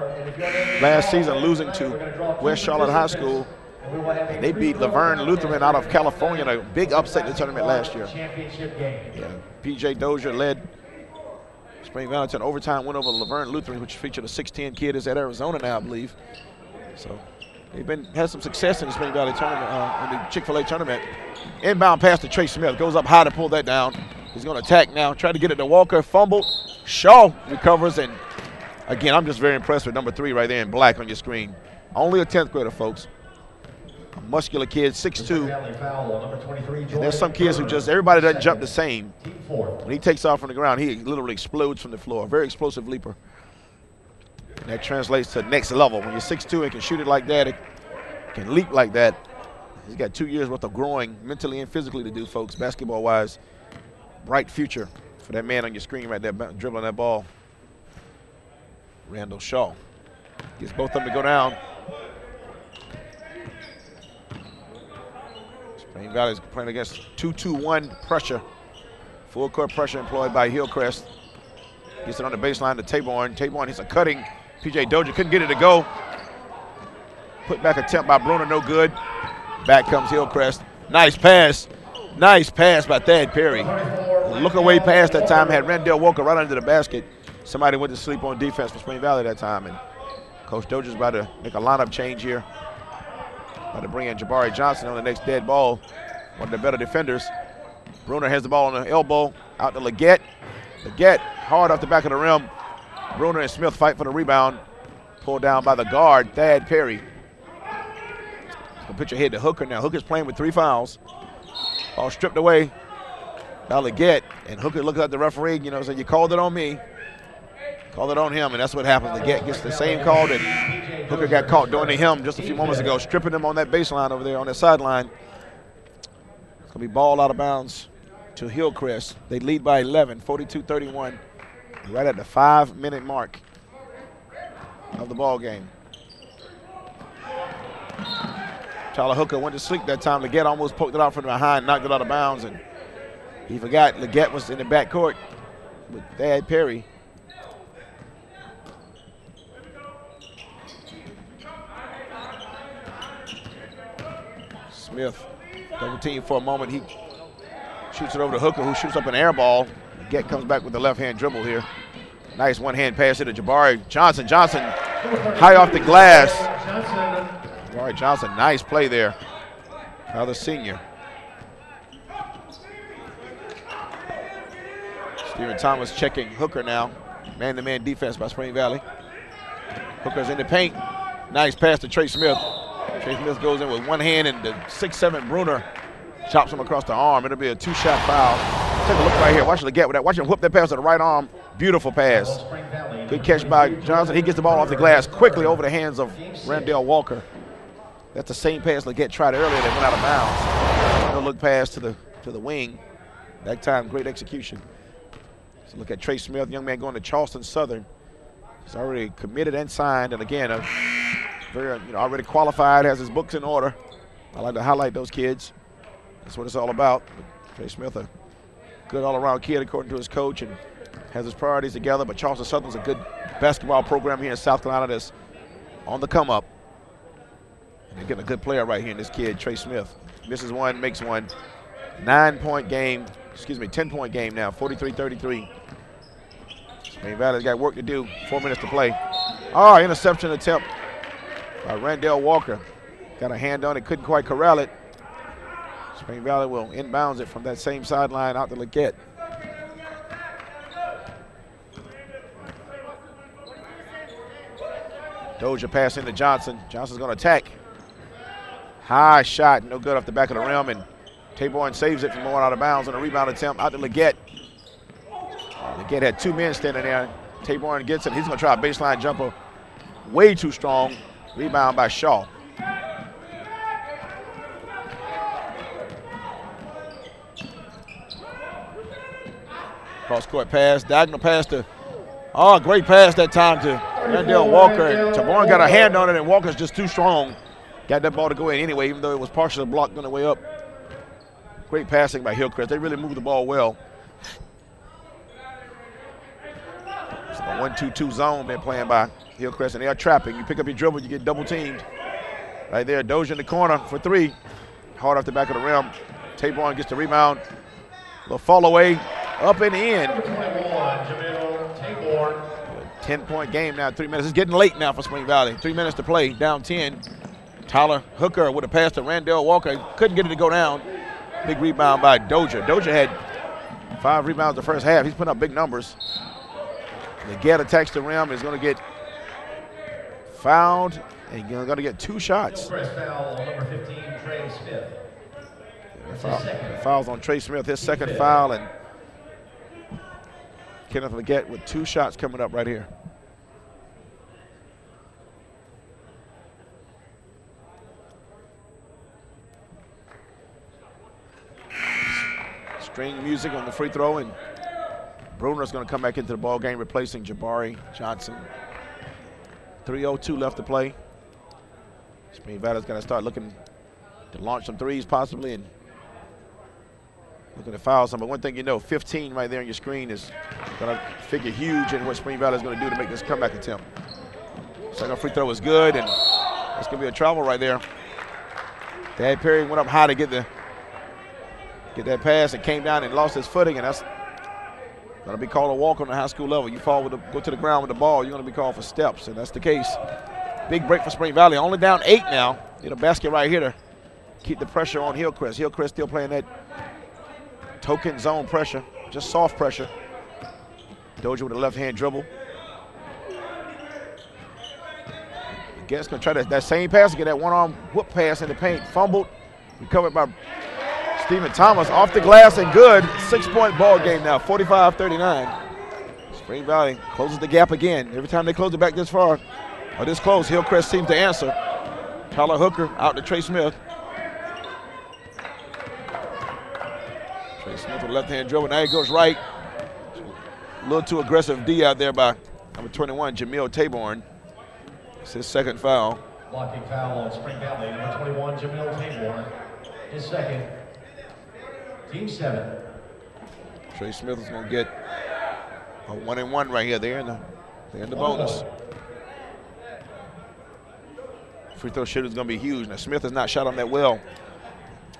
last season, losing to West Charlotte High School. And they beat Laverne Lutheran out of California in a big upset in the tournament last year. Yeah, P.J. Dozier led Spring Valley to an overtime win over Laverne Lutheran, which featured a 6'10" kid is at Arizona now, I believe. So they've had some success in the Spring Valley tournament, in the Chick-fil-A tournament. Inbound pass to Trey Smith, goes up high to pull that down. He's going to attack now, try to get it to Walker, fumbled. Shaw recovers, and again, I'm just very impressed with number 3 right there in black on your screen. Only a 10th grader, folks. A muscular kid, 6'2". And There's some kids who just, everybody doesn't jump the same. When he takes off from the ground, he literally explodes from the floor. Very explosive leaper. And that translates to next level. When you're 6'2" and can shoot it like that, it can leap like that. He's got 2 years worth of growing mentally and physically to do, folks, basketball-wise. Bright future for that man on your screen right there, dribbling that ball. Randall Shaw gets both of them to go down. Spring Valley's playing against 2-2-1 pressure. Full court pressure employed by Hillcrest. Gets it on the baseline to Taborn. Taborn hits a cutting. P.J. Dozier couldn't get it to go. Put back attempt by Bruner, no good. Back comes Hillcrest. Nice pass. Nice pass by Thad Perry. Look away pass that time had Randall Walker right under the basket. Somebody went to sleep on defense for Spring Valley that time. And Coach Dozier's about to make a lineup change here. About to bring in Jabari Johnson on the next dead ball. One of the better defenders. Bruner has the ball on the elbow. Out to Leggett. Leggett hard off the back of the rim. Bruner and Smith fight for the rebound. Pulled down by the guard, Thad Perry. So put your head to Hooker now. Hooker's playing with 3 fouls. All stripped away by Leggett. And Hooker looks at the referee, you know, said, you called it on me. Called it on him, and that's what happens. Leggett gets the same call that Hooker got caught doing to him just a few moments ago, stripping him on that baseline over there on that sideline. It's going to be ball out of bounds to Hillcrest. They lead by 11, 42-31, right at the 5-minute mark of the ball game. Tyler Hooker went to sleep that time. Leggett almost poked it out from behind, knocked it out of bounds, and he forgot Leggett was in the backcourt with Thad Perry. Smith double team for a moment. He shoots it over to Hooker, who shoots up an air ball. Leggett comes back with the left-hand dribble here. Nice one-hand pass to Jabari Johnson. Johnson high off the glass. Jabari Johnson, nice play there. Now the senior. Stephen Thomas checking Hooker now. Man-to-man defense by Spring Valley. Hooker's in the paint. Nice pass to Trey Smith. Trey Smith goes in with one hand, and the 6'7" Bruner chops him across the arm. It'll be a 2-shot foul. Take a look right here. Watch Leggett with that. Watch him whip that pass to the right arm. Beautiful pass. Good catch by Johnson. He gets the ball off the glass quickly over the hands of Randall Walker. That's the same pass Leggett tried earlier that went out of bounds. No look pass to the wing. That time, great execution. So look at Trey Smith, young man going to Charleston Southern. He's already committed and signed, and again, very already qualified, has his books in order. I like to highlight those kids. That's what it's all about. But Trey Smith, a good all-around kid according to his coach, and has his priorities together. But Charleston Southern's a good basketball program here in South Carolina that's on the come-up. And they're getting a good player right here in this kid, Trey Smith. Misses one, makes one. 10-point game now, 43-33. Spring Valley's got work to do, 4 minutes to play. Oh, interception attempt by Randall Walker. Got a hand on it, couldn't quite corral it. Spring Valley will inbounds it from that same sideline out to Leggett. Dozier passing to Johnson. Johnson's going to attack. High shot, no good off the back of the rim, and Taborn saves it from going out of bounds on a rebound attempt out to Leggett. Leggett had 2 men standing there. Taborn gets it. He's going to try a baseline jumper. Way too strong. Rebound by Shaw. Cross-court pass, diagonal pass to, great pass that time to Randall Walker. And Taborn got a hand on it, and Walker's just too strong. Got that ball to go in anyway, even though it was partially blocked on the way up. Great passing by Hillcrest. They really moved the ball well. It's a 1-2-2 zone they're playing by Hillcrest, and they are trapping. You pick up your dribble, you get double teamed. Right there, Dozier in the corner for 3. Hard off the back of the rim. Taborn gets the rebound. A little fall away, up and in. 10-point game now, 3 minutes. It's getting late now for Spring Valley. 3 minutes to play, down 10. Tyler Hooker with a pass to Randall Walker. Couldn't get it to go down. Big rebound by Dozier. Dozier had 5 rebounds the first half. He's putting up big numbers. Leggett attacks the rim. Is going to get fouled And you're going to get 2 shots. Hillcrest foul on number 15, Trey Smith. Fouls on Trey Smith, his second foul, and Kenneth Leggett with 2 shots coming up right here. String music on the free throw, and Bruner's going to come back into the ball game, replacing Jabari Johnson. 3:02 left to play. Spring Valley's got to start looking to launch some threes possibly, and looking to foul some. But one thing you know, 15 right there on your screen is going to figure huge in what Spring Valley is going to do to make this comeback attempt. Second free throw is good, and that's going to be a travel right there. Thad Perry went up high to get that pass and came down and lost his footing, and that's going to be called a walk on the high school level. You go to the ground with the ball, you're going to be called for steps, and that's the case. Big break for Spring Valley. Only down 8 now. Need a basket right here to keep the pressure on Hillcrest. Hillcrest still playing that token zone pressure, just soft pressure. Dozier with a left-hand dribble. Guess going to try that same pass to get that one-arm whoop pass in the paint. Fumbled, recovered by Stephen Thomas, off the glass and good. 6-point ball game now, 45-39. Spring Valley closes the gap again. Every time they close it back this far, or this close, Hillcrest seems to answer. Tyler Hooker out to Trey Smith. Trey Smith with a left-hand dribble. Now he goes right. A little too aggressive D out there by number 21, Jamil Taborn. It's his second foul. Blocking foul on Spring Valley, number 21, Jamil Taborn. His second. Team 7. Trey Smith is going to get a 1-and-1 right here. They're in the bonus. Free throw shooter is going to be huge. Now, Smith has not shot on that well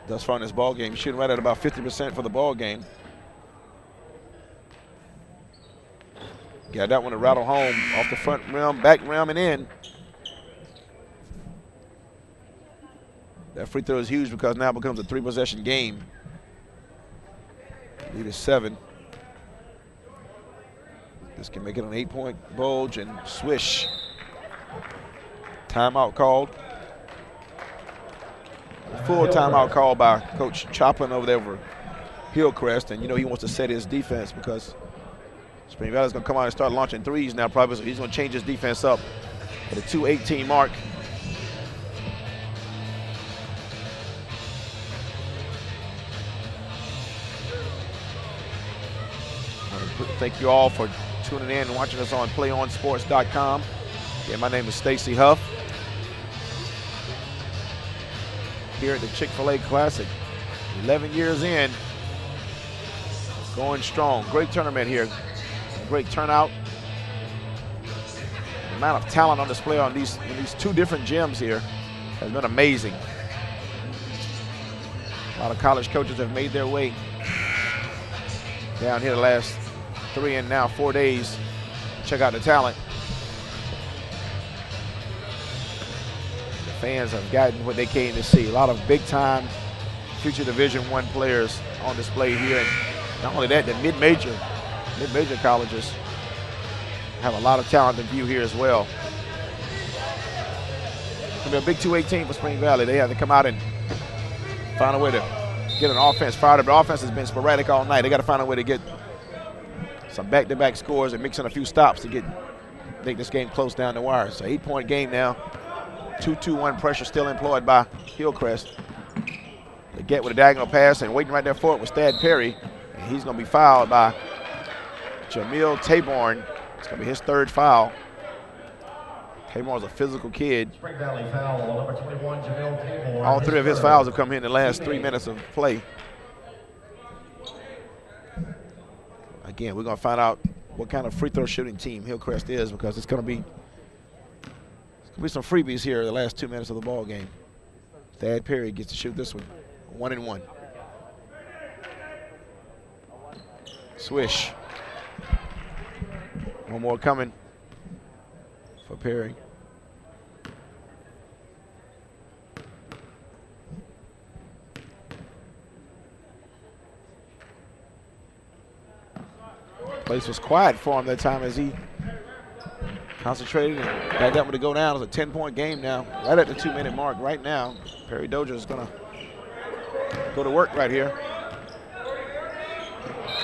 thus far in this ball game. He's shooting right at about 50% for the ball game. Got that one to rattle home off the front rim, back rim, and in. That free throw is huge because now it becomes a 3-possession game. Lead is 7. This can make it an 8-point bulge and swish. Timeout called. A full timeout called by Coach Choplin over there over Hillcrest, and you know he wants to set his defense because Spring Valley's going to come out and start launching threes now probably, so he's going to change his defense up at the 2:18 mark. Thank you all for tuning in and watching us on PlayOnSports.com. Again, my name is Stacy Huff. Here at the Chick-fil-A Classic, 11 years in, going strong. Great tournament here, great turnout. The amount of talent on display in these 2 different gyms here has been amazing. A lot of college coaches have made their way down here the last 3 and now 4 days. Check out the talent. The fans have gotten what they came to see. A lot of big-time future Division I players on display here. And not only that, the mid-major colleges have a lot of talent to view here as well. It's going to be a big 218 for Spring Valley. They have to come out and find a way to get an offense fired up. The offense has been sporadic all night. They got to find a way to get some back-to-back scores and mix in a few stops to make this game close down the wire. So 8-point game now. 2-2-1 pressure still employed by Hillcrest. They get with a diagonal pass and waiting right there for it was Thad Perry. And he's going to be fouled by Jamil Taborn. It's going to be his 3rd foul. Taborn's a physical kid. Spring Valley foul on number 21, Jamil Taborn. All 3 of his fouls have come here in the last 3 minutes of play. Again, we're going to find out what kind of free throw shooting team Hillcrest is because it's going to be some freebies here the last 2 minutes of the ball game. Thad Perry gets to shoot this one. 1-and-1. Swish. One more coming for Perry. Place was quiet for him that time as he Concentrated and got that one to go down. It's a 10-point game now. Right at the 2-minute mark right now. Perry Dozier is going to go to work right here.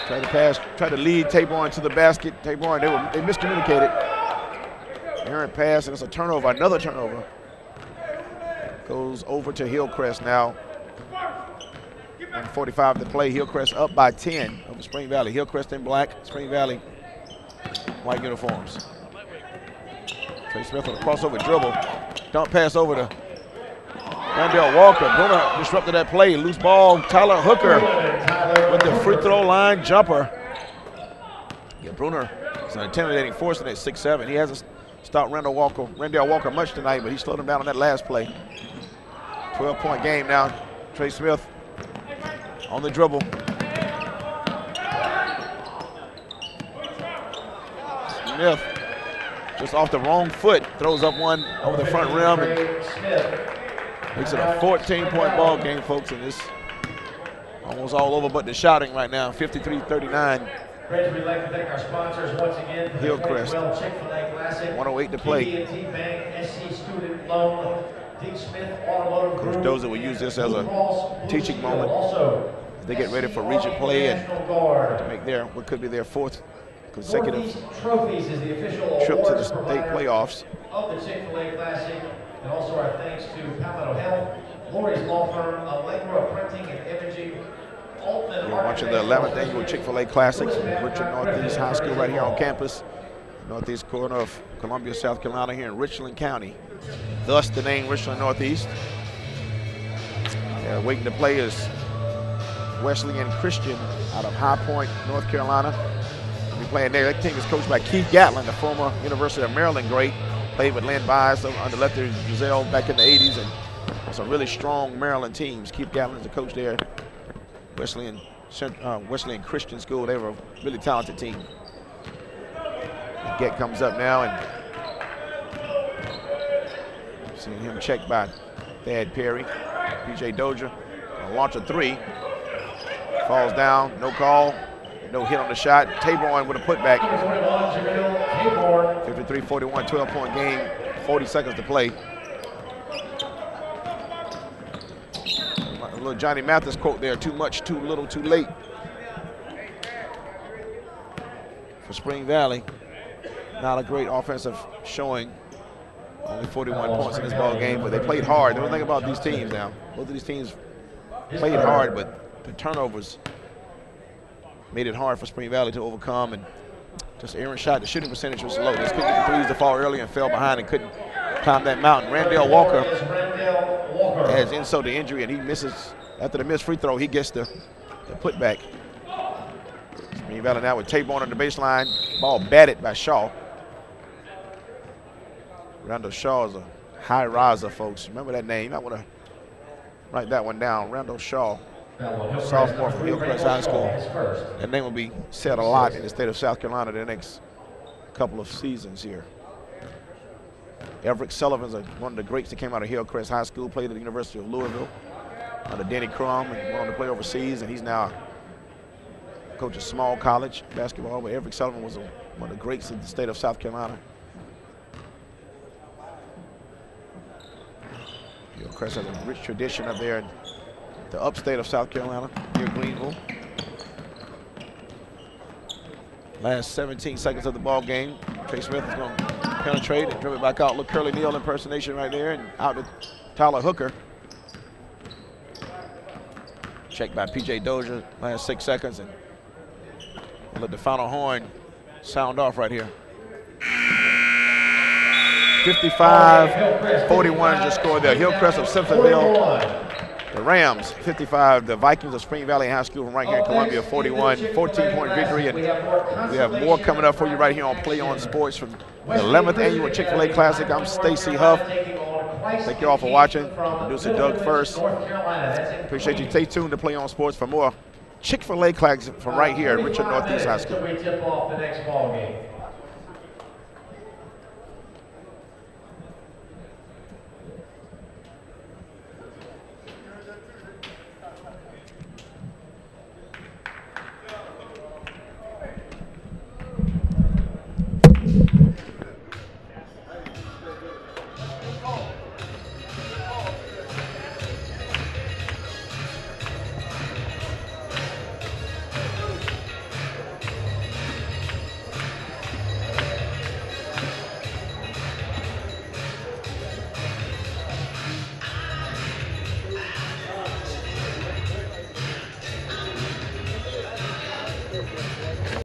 Try to pass, try to lead Taborn to the basket. Taborn, they miscommunicated. Errant pass, and it's a turnover, another turnover. Goes over to Hillcrest now. 1:45 to play. Hillcrest up by 10 over Spring Valley. Hillcrest in black, Spring Valley white uniforms. Trey Smith with a crossover dribble. Dump pass over to Randall Walker. Bruner disrupted that play. Loose ball. Tyler Hooker with the free throw line jumper. Yeah, Bruner is an intimidating force in that 6'7". He hasn't stopped Randall Walker much tonight, but he slowed him down on that last play. 12-point game now. Trey Smith on the dribble. Smith just off the wrong foot, throws up one over the front rim and makes it a 14-point ball game, folks, and it's almost all over but the shouting right now, 53-39. Friends, we'd like to thank our sponsors once again for Hillcrest. the Chick-fil-A Classic. 108 to play. BB&T Bank, SC Student Loan, D. Smith Automotive Group. Coach Dozier will use this as a teaching moment. Also, They get ready for region play and to make what could be their fourth consecutive Trophies is the official trip to the awards state provider playoffs. of the Chick-fil-A Classic, and also our thanks to Palmetto Health, Lori's Law Firm, Allegra Printing and Imaging. You're watching the 11th annual Chick-fil-A Classics in Richland Northeast High School right here on campus, northeast corner of Columbia, South Carolina, here in Richland County. Thus the name Richland Northeast. Waiting to play is Wesleyan Christian out of High Point, North Carolina. We'll be playing there. That team is coached by Keith Gatlin, the former University of Maryland great. Played with Len Bias under Lefty Giselle back in the 80s, and some really strong Maryland teams. Keith Gatlin is the coach there. Wesleyan Christian School, they were a really talented team. Get comes up now, and seeing him checked by Thad Perry. PJ Dozier launch a three. Falls down, no call, no hit on the shot. Taborn with a putback. 53-41, 12-point game, 40 seconds to play. A little Johnny Mathis quote there, too much, too little, too late. For Spring Valley, not a great offensive showing. Only 41 points in this ball game, but they played hard. The one thing about these teams now, both of these teams played hard, but the turnovers made it hard for Spring Valley to overcome, and just Aaron shot. The shooting percentage was low. They couldn't get the threes to fall early and fell behind and couldn't climb that mountain. Randall Walker has insult to injury, and he misses. After the missed free throw, he gets the putback. Spring Valley now with Taborn on the baseline. Ball batted by Shaw. Randall Shaw is a high riser, folks. Remember that name. You might want to write that one down. Randall Shaw, sophomore from Hillcrest High School. That name will be said a lot in the state of South Carolina the next couple of seasons here. Everett Sullivan's one of the greats that came out of Hillcrest High School, played at the University of Louisville under Denny Crum, and went on to play overseas, and he's now coach of small college basketball. But Everett Sullivan was one of the greats in the state of South Carolina. Hillcrest has a rich tradition up there in the upstate of South Carolina, near Greenville. Last 17 seconds of the ball game. Trey Smith is going to penetrate and dribble it back out. Look, Curly Neal impersonation right there, and out to Tyler Hooker. Checked by PJ Dozier. Last 6 seconds, and we'll let the final horn sound off right here. 55-41 just scored there. Hillcrest of Simpsonville. The Rams, 55. The Vikings of Spring Valley High School from right here in Columbia, 41. 14-point victory. And we have more coming up for you right here on Play On Sports from the 11th annual Chick-fil-A Classic. I'm Stacy Huff. Thank you all for watching. Producer Doug First. Appreciate you. Stay tuned to Play On Sports for more Chick-fil-A Classic from right here at Richland Northeast High School. We tip off the next ball game. first game.